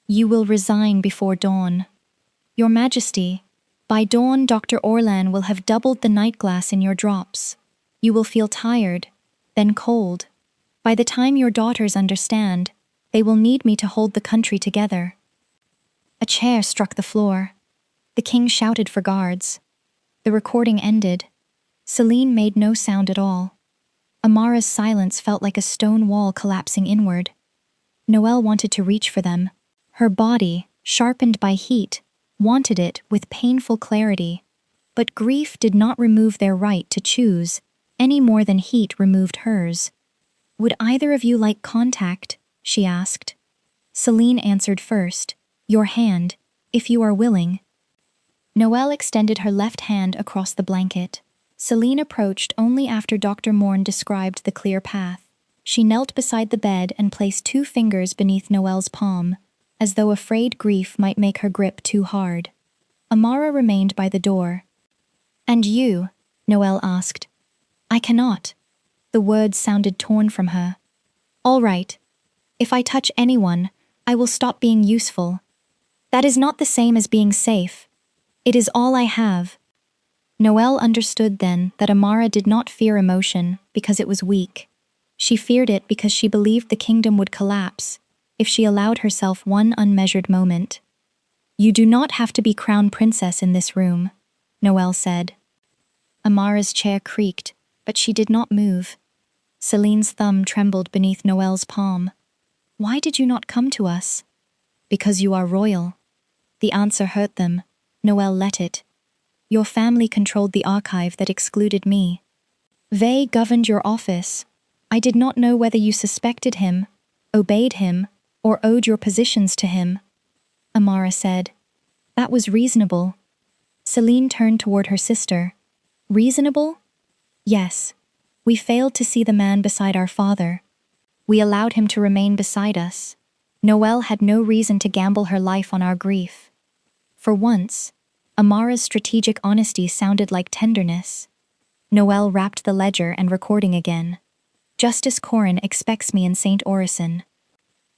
You will resign before dawn. Your Majesty, by dawn Dr. Orlan will have doubled the nightglass in your drops. You will feel tired, then cold. By the time your daughters understand, they will need me to hold the country together. A chair struck the floor. The king shouted for guards. The recording ended. Celine made no sound at all. Amara's silence felt like a stone wall collapsing inward. Noelle wanted to reach for them. Her body, sharpened by heat, wanted it with painful clarity. But grief did not remove their right to choose, any more than heat removed hers. Would either of you like contact? She asked. Celine answered first. Your hand, if you are willing. Noelle extended her left hand across the blanket. Celine approached only after Dr. Morn described the clear path. She knelt beside the bed and placed 2 fingers beneath Noelle's palm, as though afraid grief might make her grip too hard. Amara remained by the door. And you? Noelle asked. I cannot. The words sounded torn from her. All right. If I touch anyone, I will stop being useful. That is not the same as being safe. It is all I have. Noelle understood then that Amara did not fear emotion because it was weak. She feared it because she believed the kingdom would collapse if she allowed herself one unmeasured moment. You do not have to be crown princess in this room, Noelle said. Amara's chair creaked, but she did not move. Celine's thumb trembled beneath Noelle's palm. Why did you not come to us? Because you are royal. The answer hurt them. Noelle let it. Your family controlled the archive that excluded me. Vey governed your office. I did not know whether you suspected him, obeyed him, or owed your positions to him. Amara said. That was reasonable. Celine turned toward her sister. Reasonable? Yes. We failed to see the man beside our father. We allowed him to remain beside us. Noelle had no reason to gamble her life on our grief. For once, Amara's strategic honesty sounded like tenderness. Noelle wrapped the ledger and recording again. Justice Corin expects me in St. Orison.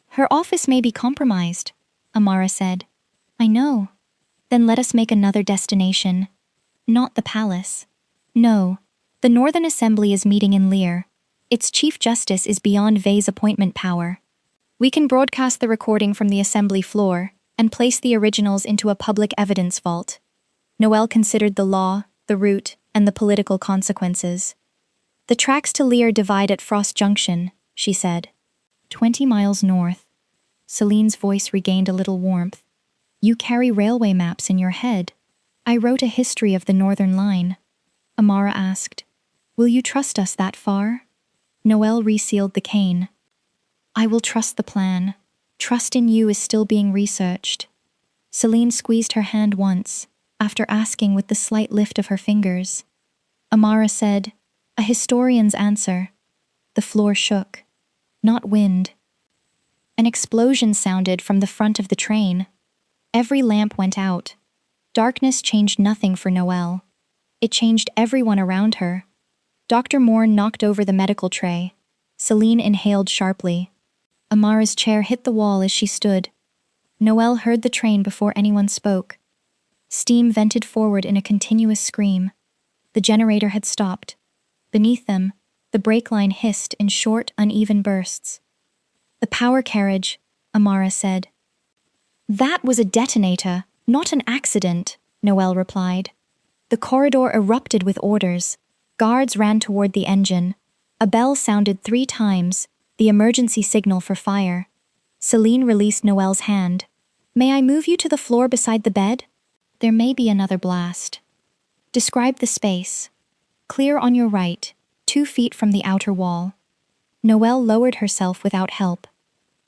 Her office may be compromised, Amara said. I know. Then let us make another destination. Not the palace. No, the Northern Assembly is meeting in Lear. Its Chief Justice is beyond Vey's appointment power. We can broadcast the recording from the assembly floor and place the originals into a public evidence vault. Noelle considered the law, the route, and the political consequences. The tracks to Lear divide at Frost Junction, she said. 20 miles north. Celine's voice regained a little warmth. You carry railway maps in your head. I wrote a history of the Northern Line. Amara asked, Will you trust us that far? Noelle resealed the cane. I will trust the plan. Trust in you is still being researched. Celine squeezed her hand once, after asking with the slight lift of her fingers. Amara said, "A historian's answer." The floor shook. Not wind. An explosion sounded from the front of the train. Every lamp went out. Darkness changed nothing for Noelle. It changed everyone around her. Dr. Morn knocked over the medical tray. Celine inhaled sharply. Amara's chair hit the wall as she stood. Noelle heard the train before anyone spoke. Steam vented forward in a continuous scream. The generator had stopped. Beneath them, the brake line hissed in short, uneven bursts. "The power carriage," Amara said. "That was a detonator, not an accident," Noelle replied. The corridor erupted with orders. Guards ran toward the engine. A bell sounded 3 times, the emergency signal for fire. Celine released Noelle's hand. "May I move you to the floor beside the bed? There may be another blast." "Describe the space." "Clear on your right, 2 feet from the outer wall." Noelle lowered herself without help.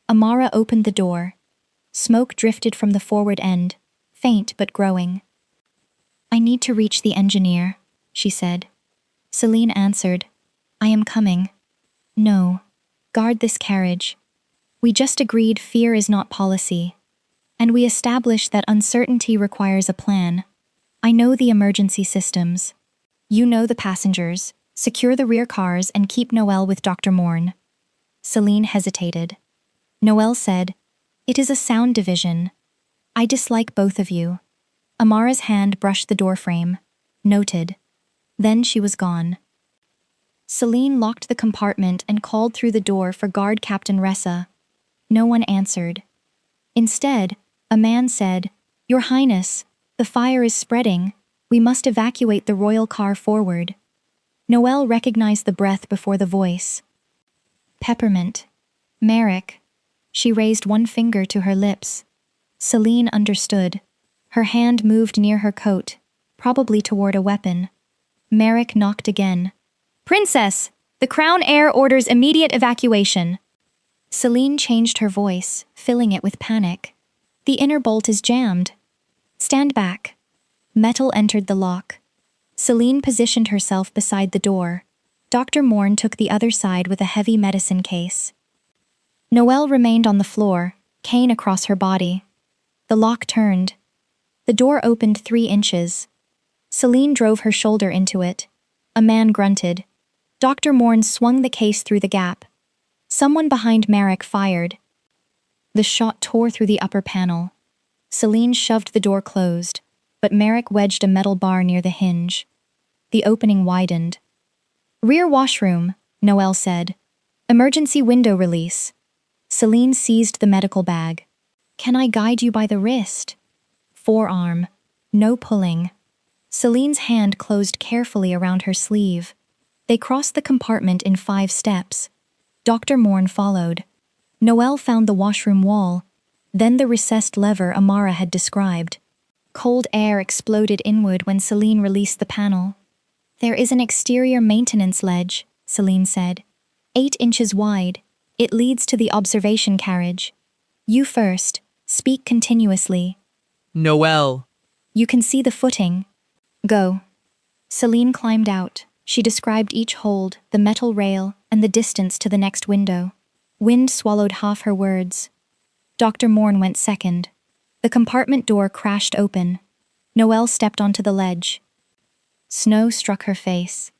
Amara opened the door. Smoke drifted from the forward end, faint but growing. "I need to reach the engineer," she said. Celine answered, "I am coming." "No. Guard this carriage. We just agreed fear is not policy. And we established that uncertainty requires a plan. I know the emergency systems. You know the passengers. Secure the rear cars and keep Noelle with Dr. Morn." Celine hesitated. Noelle said, "It is a sound division. I dislike both of you." Amara's hand brushed the doorframe. Noted. Then she was gone. Celine locked the compartment and called through the door for Guard Captain Ressa. No one answered. Instead, a man said, "Your Highness, the fire is spreading. We must evacuate the royal car forward." Noelle recognized the breath before the voice. "Peppermint. Merrick." She raised one finger to her lips. Celine understood. Her hand moved near her coat, probably toward a weapon. Merrick knocked again. "Princess! The Crown Heir orders immediate evacuation." Celine changed her voice, filling it with panic. "The inner bolt is jammed." "Stand back." Metal entered the lock. Celine positioned herself beside the door. Dr. Morn took the other side with a heavy medicine case. Noelle remained on the floor, cane across her body. The lock turned. The door opened 3 inches. Celine drove her shoulder into it. A man grunted. Dr. Morn swung the case through the gap. Someone behind Merrick fired. The shot tore through the upper panel. Celine shoved the door closed, but Merrick wedged a metal bar near the hinge. The opening widened. "Rear washroom," Noelle said. "Emergency window release." Celine seized the medical bag. "Can I guide you by the wrist?" "Forearm. No pulling." Celine's hand closed carefully around her sleeve. They crossed the compartment in 5 steps. Dr. Morn followed. Noelle found the washroom wall, then the recessed lever Amara had described. Cold air exploded inward when Celine released the panel. "There is an exterior maintenance ledge," Celine said. 8 inches wide. It leads to the observation carriage. "You first. Speak continuously." "Noelle." "You can see the footing." "Go." Celine climbed out. She described each hold, the metal rail, and the distance to the next window. Wind swallowed half her words. Dr. Morn went second. The compartment door crashed open. Noelle stepped onto the ledge. Snow struck her face.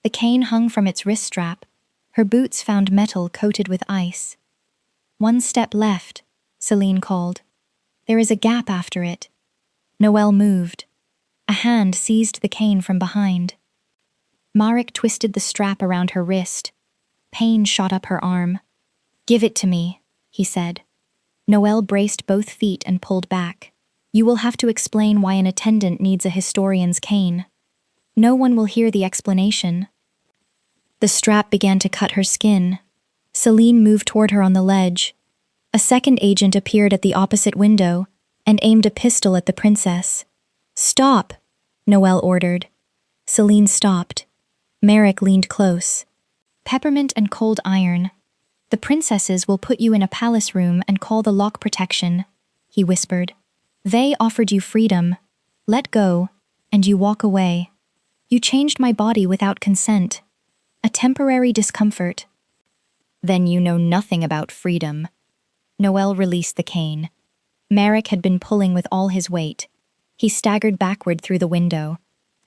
The cane hung from its wrist strap. Her boots found metal coated with ice. "One step left," Celine called. "There is a gap after it." Noelle moved. A hand seized the cane from behind. Marek twisted the strap around her wrist. Pain shot up her arm. "Give it to me," he said. Noelle braced both feet and pulled back. "You will have to explain why an attendant needs a historian's cane." "No one will hear the explanation." The strap began to cut her skin. Celine moved toward her on the ledge. A second agent appeared at the opposite window and aimed a pistol at the princess. "Stop," Noelle ordered. Celine stopped. Merrick leaned close. "Peppermint and cold iron. The princesses will put you in a palace room and call the lock protection," he whispered. They offered you freedom. Let go, and you walk away. You changed my body without consent. A temporary discomfort. Then you know nothing about freedom. Noel released the cane. Merrick had been pulling with all his weight. He staggered backward through the window.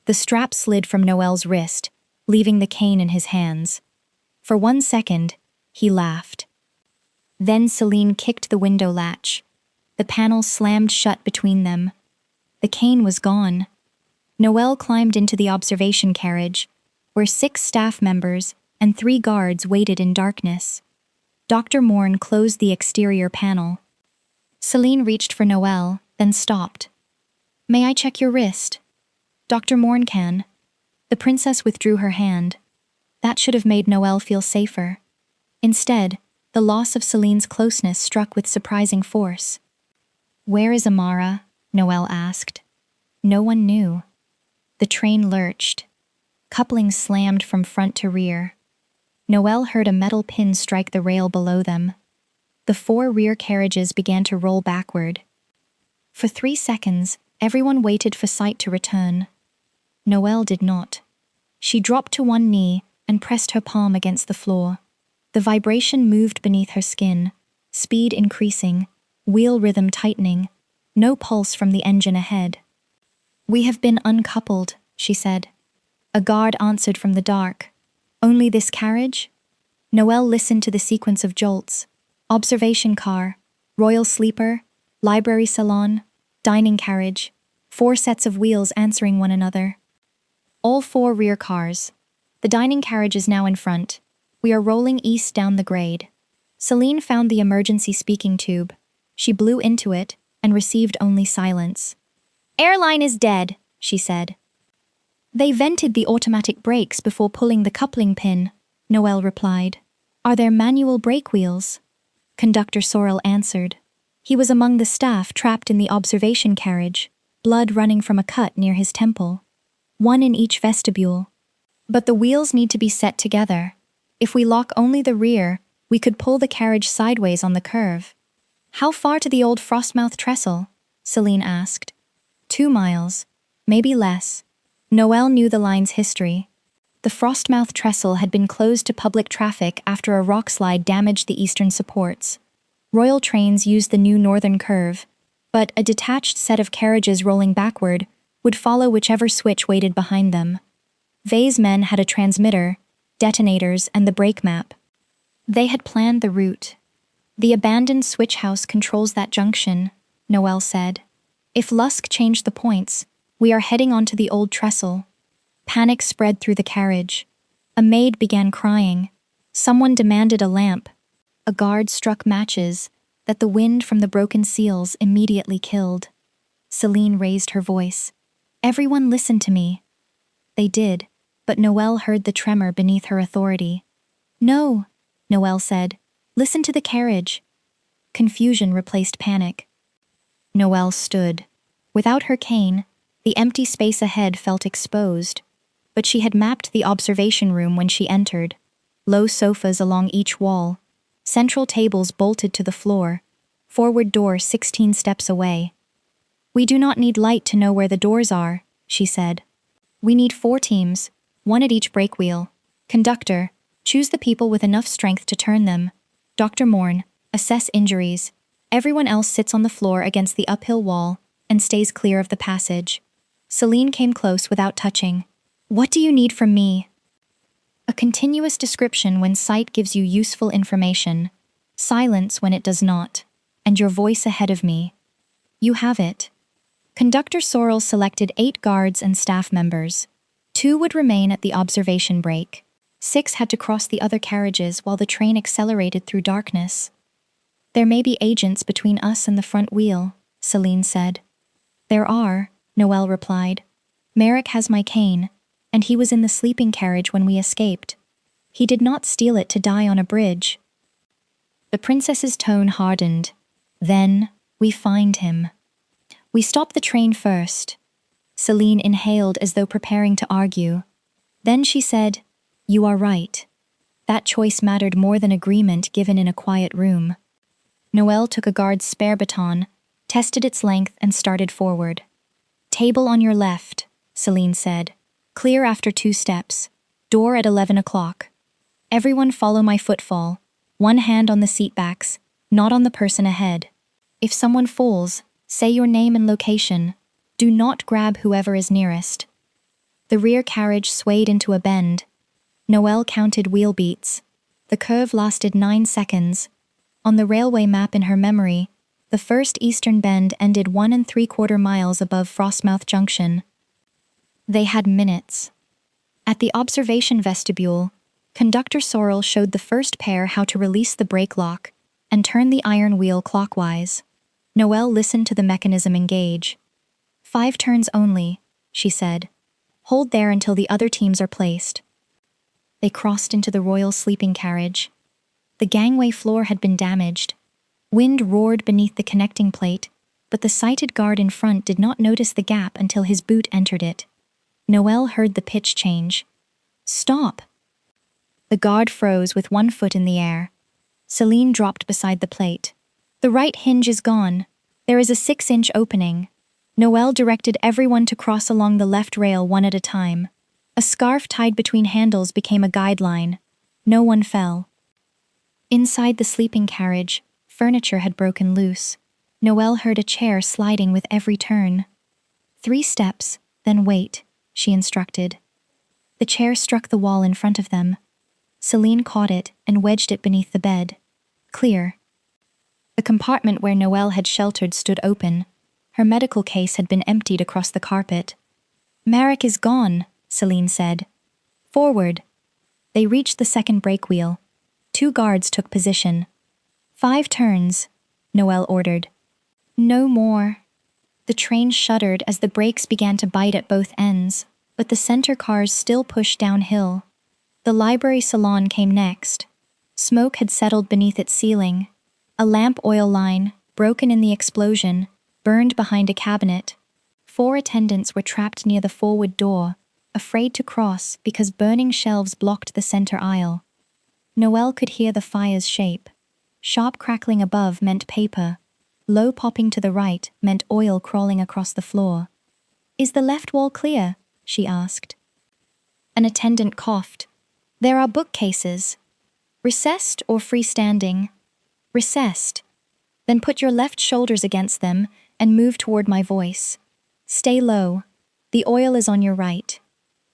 The strap slid from Noel's wrist, leaving the cane in his hands. For 1 second, he laughed. Then Celine kicked the window latch. The panel slammed shut between them. The cane was gone. Noel climbed into the observation carriage, where 6 staff members and 3 guards waited in darkness. Dr. Morn closed the exterior panel. Celine reached for Noel, then stopped. "May I check your wrist?" "Dr. Morn can." The princess withdrew her hand. That should have made Noel feel safer. Instead, the loss of Celine's closeness struck with surprising force. "Where is Amara?" Noel asked. No one knew. The train lurched. Couplings slammed from front to rear. Noel heard a metal pin strike the rail below them. The 4 rear carriages began to roll backward. For 3 seconds, everyone waited for sight to return. Noel did not. She dropped to one knee and pressed her palm against the floor. The vibration moved beneath her skin, speed increasing, wheel rhythm tightening, no pulse from the engine ahead. "We have been uncoupled," she said. A guard answered from the dark. "Only this carriage?" Noel listened to the sequence of jolts. Observation car, royal sleeper, library salon, dining carriage, 4 sets of wheels answering one another. All 4 rear cars. The dining carriage is now in front. We are rolling east down the grade. Celine found the emergency speaking tube. She blew into it and received only silence. "Airline is dead," she said. "They vented the automatic brakes before pulling the coupling pin," Noel replied. "Are there manual brake wheels?" Conductor Sorrel answered. He was among the staff trapped in the observation carriage, blood running from a cut near his temple. 1 in each vestibule. "But the wheels need to be set together. If we lock only the rear, we could pull the carriage sideways on the curve." "How far to the old Frostmouth trestle?" Celine asked. 2 miles, maybe less. Noel knew the line's history. The Frostmouth trestle had been closed to public traffic after a rockslide damaged the eastern supports. Royal trains used the new northern curve, but a detached set of carriages rolling backward would follow whichever switch waited behind them. Vey's men had a transmitter, detonators, and the brake map. They had planned the route. "The abandoned switch house controls that junction," Noel said. "If Lusk changed the points, we are heading onto the old trestle." Panic spread through the carriage. A maid began crying. Someone demanded a lamp. A guard struck matches that the wind from the broken seals immediately killed. Celine raised her voice. "Everyone listen to me." They did, but Noel heard the tremor beneath her authority. "No," Noel said. "Listen to the carriage." Confusion replaced panic. Noel stood. Without her cane, the empty space ahead felt exposed. But she had mapped the observation room when she entered. Low sofas along each wall. Central tables bolted to the floor. Forward door 16 steps away. "We do not need light to know where the doors are," she said. "We need 4 teams, 1 at each brake wheel. Conductor, choose the people with enough strength to turn them. Dr. Morn, assess injuries. Everyone else sits on the floor against the uphill wall and stays clear of the passage." Celine came close without touching. "What do you need from me?" A continuous description when sight gives you useful information, silence when it does not, and your voice ahead of me. You have it. Conductor Sorrel selected 8 guards and staff members. 2 would remain at the observation break. 6 had to cross the other carriages while the train accelerated through darkness. "There may be agents between us and the front wheel," Celine said. "There are," Noel replied. "Merrick has my cane, and he was in the sleeping carriage when we escaped. He did not steal it to die on a bridge." The princess's tone hardened. "Then, we find him. We stop the train first." Celine inhaled as though preparing to argue. Then she said, "You are right. That choice mattered more than agreement given in a quiet room." Noel took a guard's spare baton, tested its length and started forward. "Table on your left," Celine said. "Clear after 2 steps. Door at 11 o'clock. Everyone follow my footfall. One hand on the seat backs, not on the person ahead. If someone falls, say your name and location. Do not grab whoever is nearest." The rear carriage swayed into a bend. Noelle counted wheel beats. The curve lasted 9 seconds. On the railway map in her memory, the first eastern bend ended 1¾ miles above Frostmouth Junction. They had minutes. At the observation vestibule, Conductor Sorrel showed the first pair how to release the brake lock and turn the iron wheel clockwise. Noelle listened to the mechanism engage. 5 turns only, she said. Hold there until the other teams are placed. They crossed into the royal sleeping carriage. The gangway floor had been damaged. Wind roared beneath the connecting plate, but the sighted guard in front did not notice the gap until his boot entered it. Noelle heard the pitch change. "Stop!" The guard froze with one foot in the air. Celine dropped beside the plate. "The right hinge is gone. There is a 6-inch opening." Noelle directed everyone to cross along the left rail one at a time. A scarf tied between handles became a guideline. No one fell. Inside the sleeping carriage, furniture had broken loose. Noelle heard a chair sliding with every turn. 3 steps, then wait, she instructed. The chair struck the wall in front of them. Celine caught it and wedged it beneath the bed. Clear. The compartment where Noelle had sheltered stood open. Her medical case had been emptied across the carpet. "Marek is gone," Celine said. "Forward." They reached the second brake wheel. 2 guards took position. 5 turns, Noelle ordered. "No more." The train shuddered as the brakes began to bite at both ends, but the center cars still pushed downhill. The library salon came next. Smoke had settled beneath its ceiling. A lamp oil line, broken in the explosion, burned behind a cabinet. 4 attendants were trapped near the forward door, afraid to cross because burning shelves blocked the center aisle. Noelle could hear the fire's shape. Sharp crackling above meant paper. Low popping to the right meant oil crawling across the floor. "Is the left wall clear?" she asked. An attendant coughed. "There are bookcases. Recessed or freestanding?" "Recessed." "Then put your left shoulders against them and move toward my voice. Stay low. The oil is on your right."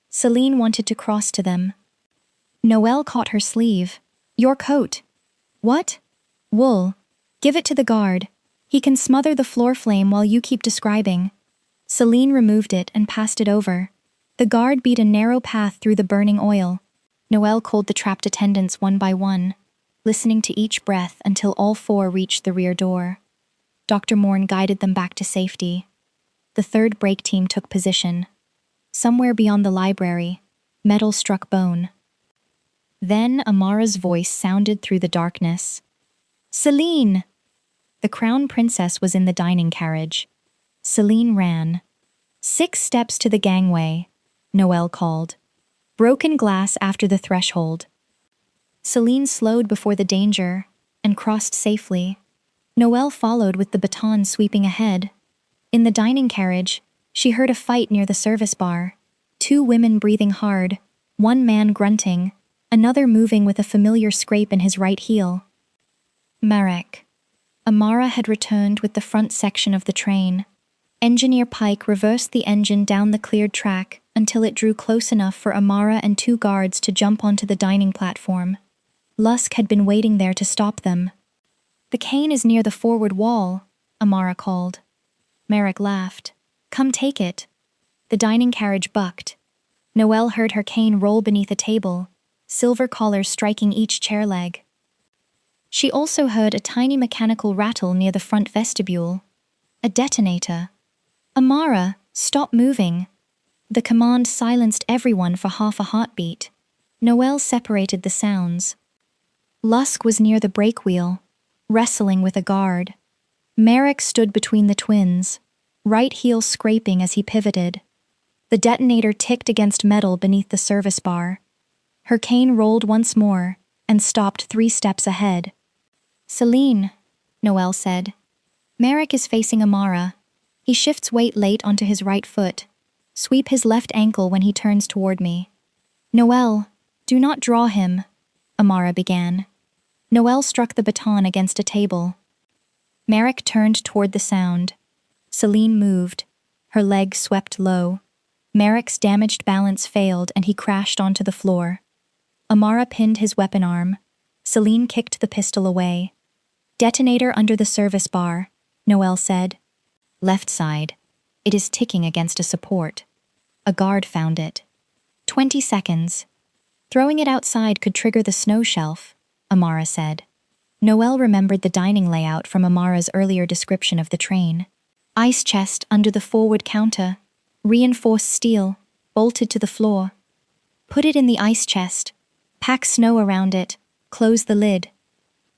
Celine wanted to cross to them. Noelle caught her sleeve. "Your coat." "What?" "Wool. Give it to the guard. He can smother the floor flame while you keep describing." Celine removed it and passed it over. The guard beat a narrow path through the burning oil. Noelle called the trapped attendants one by one, listening to each breath until all 4 reached the rear door. Dr. Morn guided them back to safety. The third brake team took position. Somewhere beyond the library, metal struck bone. Then Amara's voice sounded through the darkness. "Celine!" The crown princess was in the dining carriage. Celine ran. 6 steps to the gangway, Noelle called. Broken glass after the threshold. Celine slowed before the danger and crossed safely. Noelle followed with the baton sweeping ahead. In the dining carriage, she heard a fight near the service bar. 2 women breathing hard, 1 man grunting, another moving with a familiar scrape in his right heel. Marek. Amara had returned with the front section of the train. Engineer Pike reversed the engine down the cleared track until it drew close enough for Amara and 2 guards to jump onto the dining platform. Lusk had been waiting there to stop them. "The cane is near the forward wall," Amara called. Marek laughed. "Come take it." The dining carriage bucked. Noelle heard her cane roll beneath a table, silver collars striking each chair leg. She also heard a tiny mechanical rattle near the front vestibule. A detonator. "Amara, stop moving." The command silenced everyone for half a heartbeat. Noelle separated the sounds. Lusk was near the brake wheel, wrestling with a guard. Marek stood between the twins, right heel scraping as he pivoted. The detonator ticked against metal beneath the service bar. Her cane rolled once more and stopped 3 steps ahead. "Celine," Noelle said. Merrick is facing Amara. He shifts weight late onto his right foot. Sweep his left ankle when he turns toward me. Noel, do not draw him, Amara began. Noel struck the baton against a table. Merrick turned toward the sound. Celine moved. Her leg swept low. Merrick's damaged balance failed and he crashed onto the floor. Amara pinned his weapon arm. Celine kicked the pistol away. Detonator under the service bar, Noel said. Left side. It is ticking against a support. A guard found it. 20 seconds. Throwing it outside could trigger the snow shelf, Amara said. Noel remembered the dining layout from Amara's earlier description of the train. Ice chest under the forward counter. Reinforced steel, bolted to the floor. Put it in the ice chest. Pack snow around it. Close the lid.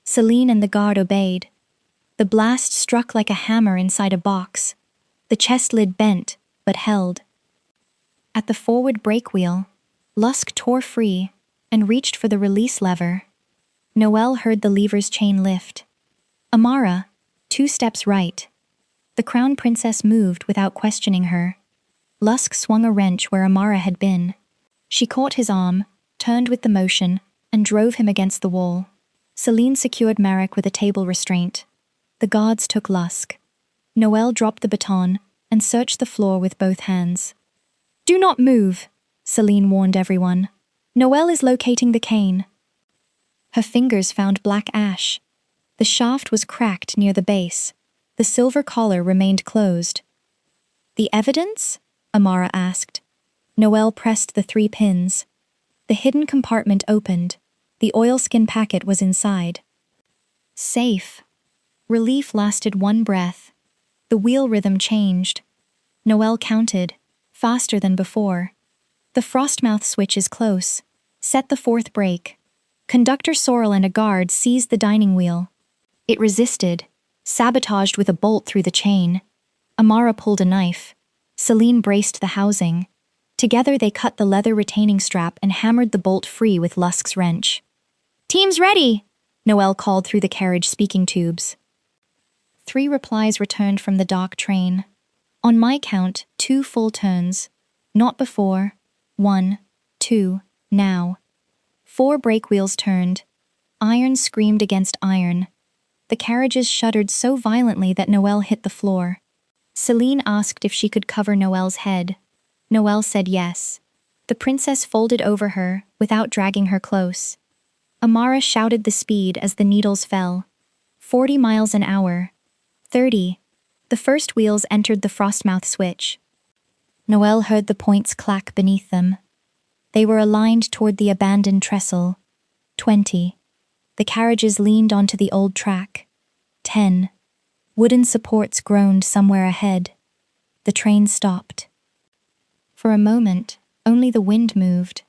Celine and the guard obeyed. The blast struck like a hammer inside a box. The chest lid bent, but held. At the forward brake wheel, Lusk tore free and reached for the release lever. Noel heard the lever's chain lift. Amara, 2 steps right. The crown princess moved without questioning her. Lusk swung a wrench where Amara had been. She caught his arm, turned with the motion, and drove him against the wall. Celine secured Merrick with a table restraint. The guards took Lusk. Noel dropped the baton and searched the floor with both hands. Do not move, Celine warned everyone. Noel is locating the cane. Her fingers found black ash. The shaft was cracked near the base. The silver collar remained closed. The evidence? Amara asked. Noel pressed the 3 pins. The hidden compartment opened. The oilskin packet was inside. Safe. Relief lasted 1 breath. The wheel rhythm changed. Noel counted, faster than before. The frostmouth switch is close. Set the 4th brake. Conductor Sorrel and a guard seized the dining wheel. It resisted, sabotaged with a bolt through the chain. Amara pulled a knife. Celine braced the housing. Together they cut the leather retaining strap and hammered the bolt free with Lusk's wrench. Team's ready, Noel called through the carriage speaking tubes. 3 replies returned from the dark train. On my count, 2 full turns. Not before. 1, 2, now. 4 brake wheels turned. Iron screamed against iron. The carriages shuddered so violently that Noel hit the floor. Celine asked if she could cover Noel's head. Noel said yes. The princess folded over her without dragging her close. Amara shouted the speed as the needles fell. 40 miles an hour. 30. The first wheels entered the frostmouth switch. Noel heard the points clack beneath them. They were aligned toward the abandoned trestle. 20. The carriages leaned onto the old track. 10. Wooden supports groaned somewhere ahead. The train stopped. For a moment, only the wind moved.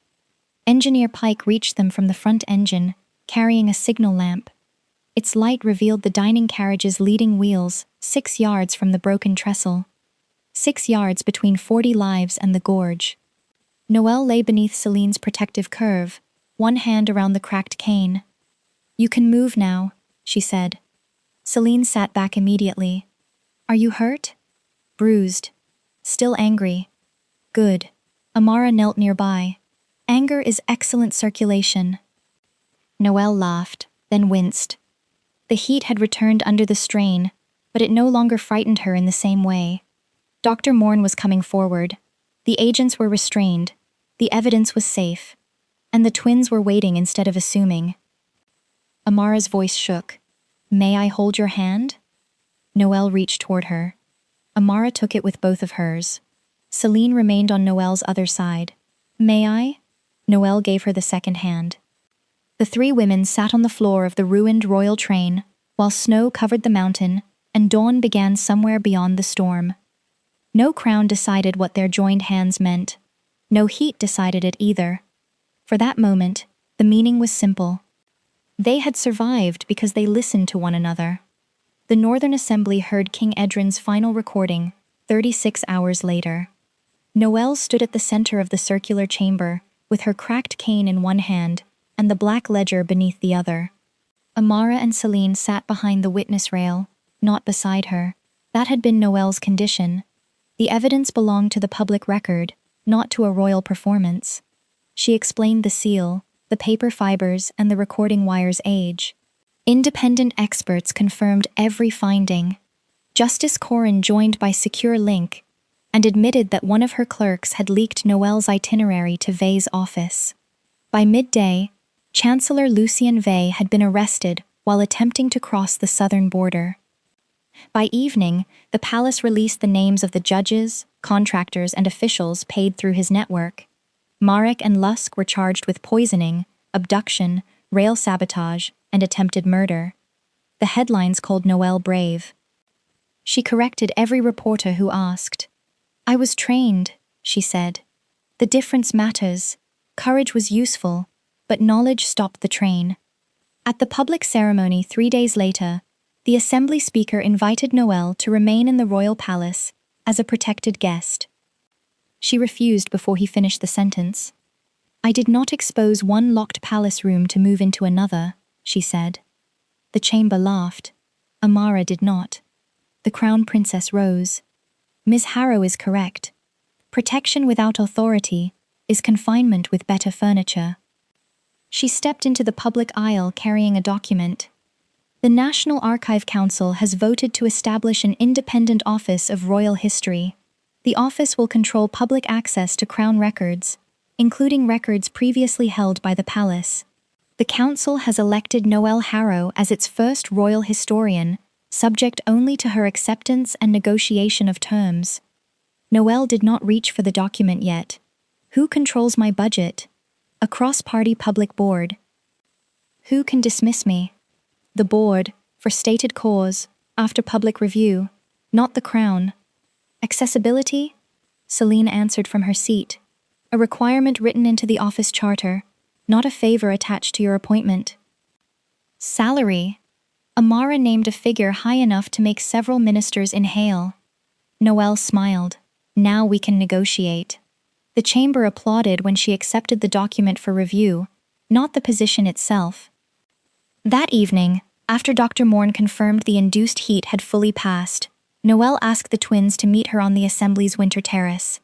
Engineer Pike reached them from the front engine, carrying a signal lamp. Its light revealed the dining carriage's leading wheels, 6 yards from the broken trestle. 6 yards between 40 lives and the gorge. Noel lay beneath Celine's protective curve, one hand around the cracked cane. You can move now, she said. Celine sat back immediately. Are you hurt? Bruised. Still angry. Good. Amara knelt nearby. Anger is excellent circulation. Noel laughed, then winced. The heat had returned under the strain, but it no longer frightened her in the same way. Dr. Morn was coming forward. The agents were restrained. The evidence was safe. And the twins were waiting instead of assuming. Amara's voice shook. May I hold your hand? Noel reached toward her. Amara took it with both of hers. Celine remained on Noel's other side. May I? Noel gave her the second hand. The 3 women sat on the floor of the ruined royal train, while snow covered the mountain, and dawn began somewhere beyond the storm. No crown decided what their joined hands meant. No heat decided it either. For that moment, the meaning was simple. They had survived because they listened to one another. The Northern Assembly heard King Edrin's final recording, 36 hours later. Noel stood at the center of the circular chamber, with her cracked cane in one hand and the black ledger beneath the other. Amara and Celine sat behind the witness rail, not beside her. That had been Noelle's condition. The evidence belonged to the public record, not to a royal performance. She explained the seal, the paper fibers, and the recording wire's age. Independent experts confirmed every finding. Justice Corin joined by secure link and admitted that one of her clerks had leaked Noelle's itinerary to Vey's office. By midday, Chancellor Lucien Vey had been arrested while attempting to cross the southern border. By evening, the palace released the names of the judges, contractors, and officials paid through his network. Marek and Lusk were charged with poisoning, abduction, rail sabotage, and attempted murder. The headlines called Noelle brave. She corrected every reporter who asked. "I was trained," she said. "The difference matters. Courage was useful, but knowledge stopped the train." At the public ceremony 3 days later, the Assembly Speaker invited Noelle to remain in the royal palace as a protected guest. She refused before he finished the sentence. "I did not expose one locked palace room to move into another," she said. The chamber laughed. Amara did not. The Crown Princess rose. "Ms. Harrow is correct. Protection without authority is confinement with better furniture." She stepped into the public aisle carrying a document. The National Archive Council has voted to establish an independent office of royal history. The office will control public access to Crown records, including records previously held by the palace. The council has elected Noelle Harrow as its first royal historian, subject only to her acceptance and negotiation of terms. Noelle did not reach for the document yet. Who controls my budget? A cross-party public board. Who can dismiss me? The board, for stated cause, after public review, not the Crown. Accessibility? Celine answered from her seat. A requirement written into the office charter, not a favor attached to your appointment. Salary? Amara named a figure high enough to make several ministers inhale. Noelle smiled. Now we can negotiate. The chamber applauded when she accepted the document for review, not the position itself. That evening, after Dr. Morn confirmed the induced heat had fully passed, Noelle asked the twins to meet her on the Assembly's winter terrace.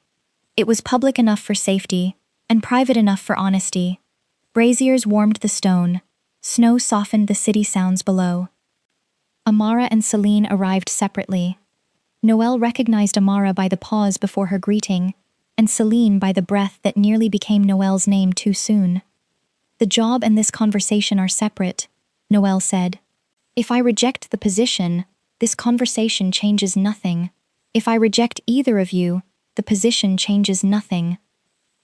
It was public enough for safety, and private enough for honesty. Braziers warmed the stone. Snow softened the city sounds below. Amara and Celine arrived separately. Noelle recognized Amara by the pause before her greeting, and Celine by the breath that nearly became Noelle's name too soon. "The job and this conversation are separate," Noelle said. "If I reject the position, this conversation changes nothing. If I reject either of you, the position changes nothing."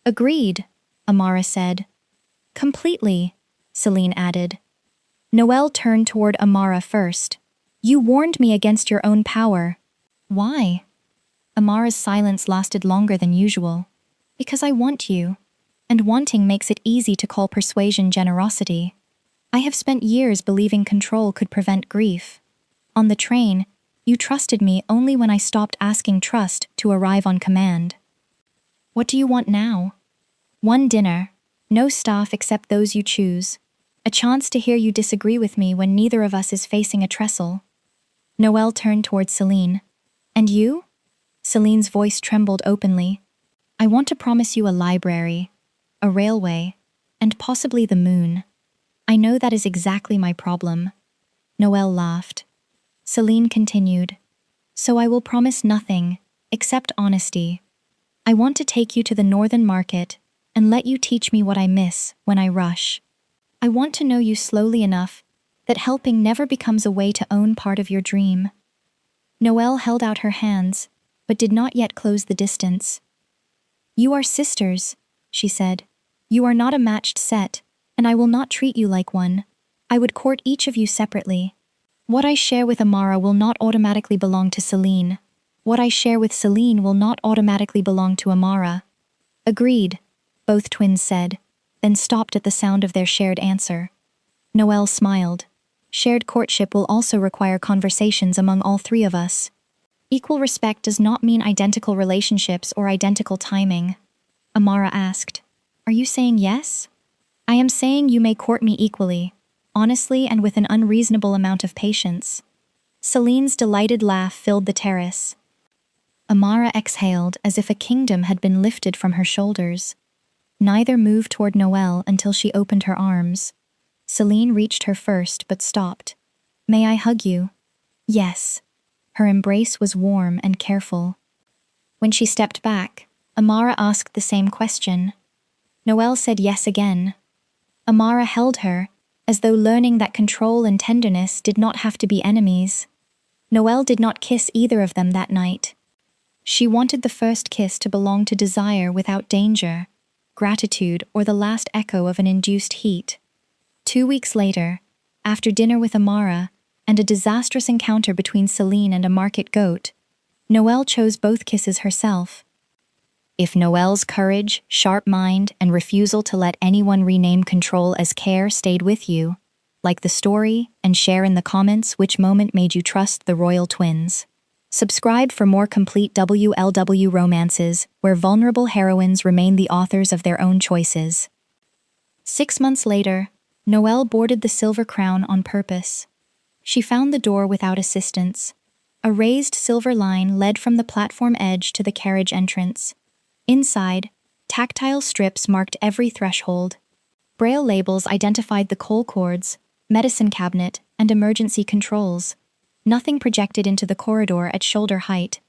"Agreed," Amara said. "Completely," Celine added. Noelle turned toward Amara first. "You warned me against your own power." "Why?" Amara's silence lasted longer than usual. "Because I want you, and wanting makes it easy to call persuasion generosity. I have spent years believing control could prevent grief. On the train, you trusted me only when I stopped asking trust to arrive on command. What do you want now? One dinner, no staff except those you choose, a chance to hear you disagree with me when neither of us is facing a trestle." Noelle turned toward Celine. "And you?" Celine's voice trembled openly. "I want to promise you a library, a railway, and possibly the moon. I know that is exactly my problem." Noelle laughed. Celine continued. "So I will promise nothing, except honesty. I want to take you to the northern market and let you teach me what I miss when I rush. I want to know you slowly enough that helping never becomes a way to own part of your dream." Noelle held out her hands, but did not yet close the distance. "You are sisters," she said. "You are not a matched set, and I will not treat you like one. I would court each of you separately. What I share with Amara will not automatically belong to Celine. What I share with Celine will not automatically belong to Amara." "Agreed," both twins said, then stopped at the sound of their shared answer. Noelle smiled. "Shared courtship will also require conversations among all three of us. Equal respect does not mean identical relationships or identical timing." Amara asked. "Are you saying yes?" "I am saying you may court me equally, honestly and with an unreasonable amount of patience." Celine's delighted laugh filled the terrace. Amara exhaled as if a kingdom had been lifted from her shoulders. Neither moved toward Noelle until she opened her arms. Celine reached her first but stopped. "May I hug you?" "Yes." Her embrace was warm and careful. When she stepped back, Amara asked the same question. Noelle said yes again. Amara held her, as though learning that control and tenderness did not have to be enemies. Noelle did not kiss either of them that night. She wanted the first kiss to belong to desire without danger, gratitude, or the last echo of an induced heat. 2 weeks later, after dinner with Amara and a disastrous encounter between Celine and a market goat, Noelle chose both kisses herself. If Noelle's courage, sharp mind, and refusal to let anyone rename control as care stayed with you, like the story and share in the comments which moment made you trust the royal twins. Subscribe for more complete WLW romances where vulnerable heroines remain the authors of their own choices. 6 months later, Noelle boarded the Silver Crown on purpose. She found the door without assistance. A raised silver line led from the platform edge to the carriage entrance. Inside, tactile strips marked every threshold. Braille labels identified the coal cords, medicine cabinet, and emergency controls. Nothing projected into the corridor at shoulder height.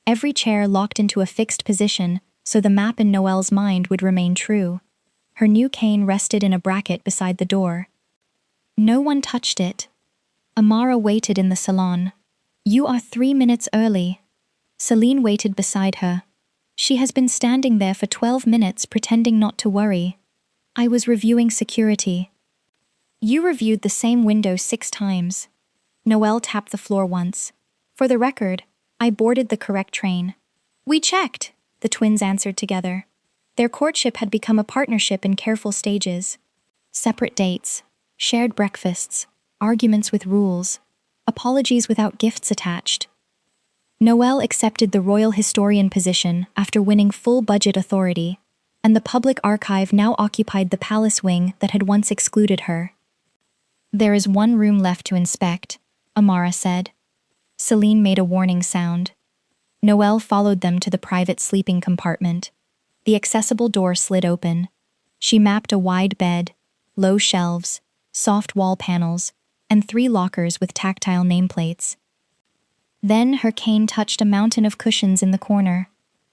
Every chair locked into a fixed position so the map in Noelle's mind would remain true. Her new cane rested in a bracket beside the door. No one touched it. Amara waited in the salon. "You are 3 minutes early." Celine waited beside her. "She has been standing there for 12 minutes pretending not to worry." "I was reviewing security." "You reviewed the same window 6 times. Noelle tapped the floor once. "For the record, I boarded the correct train." "We checked," the twins answered together. Their courtship had become a partnership in careful stages. Separate dates, shared breakfasts, arguments with rules, apologies without gifts attached. Noelle accepted the royal historian position after winning full-budget authority, and the public archive now occupied the palace wing that had once excluded her. "There is one room left to inspect," Amara said. Celine made a warning sound. Noelle followed them to the private sleeping compartment. The accessible door slid open. She mapped a wide bed, low shelves, soft wall panels, and 3 lockers with tactile nameplates. Then her cane touched a mountain of cushions in the corner.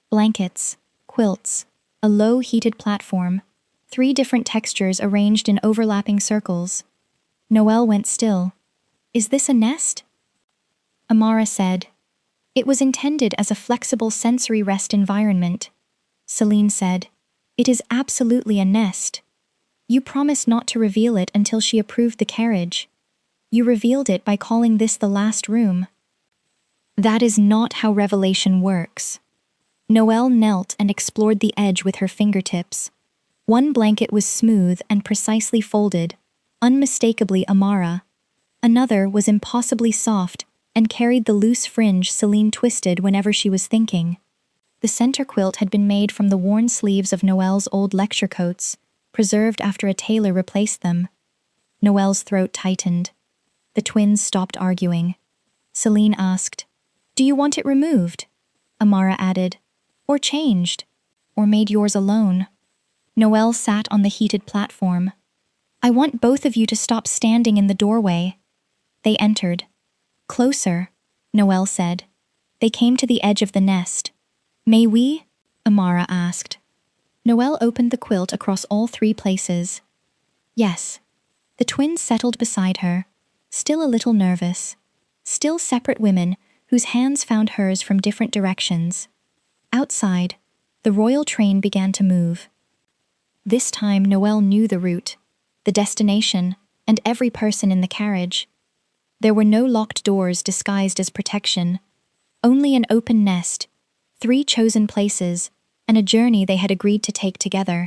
Blankets, quilts, a low heated platform, 3 different textures arranged in overlapping circles. Noelle went still. "Is this a nest?" Amara said. "It was intended as a flexible sensory rest environment." Celine said. "It is absolutely a nest. You promised not to reveal it until she approved the carriage. You revealed it by calling this the last room." "That is not how revelation works." Noelle knelt and explored the edge with her fingertips. One blanket was smooth and precisely folded, unmistakably Amara. Another was impossibly soft and carried the loose fringe Celine twisted whenever she was thinking. The center quilt had been made from the worn sleeves of Noelle's old lecture coats, preserved after a tailor replaced them. Noelle's throat tightened. The twins stopped arguing. Celine asked, "Do you want it removed?" Amara added, "Or changed? Or made yours alone?" Noelle sat on the heated platform. "I want both of you to stop standing in the doorway." They entered. "Closer," Noelle said. They came to the edge of the nest. "May we?" Amara asked. Noelle opened the quilt across all 3 places. "Yes." The twins settled beside her, still a little nervous. Still separate women whose hands found hers from different directions. Outside, the royal train began to move. This time Noelle knew the route, the destination, and every person in the carriage. There were no locked doors disguised as protection, only an open nest, 3 chosen places, and a journey they had agreed to take together.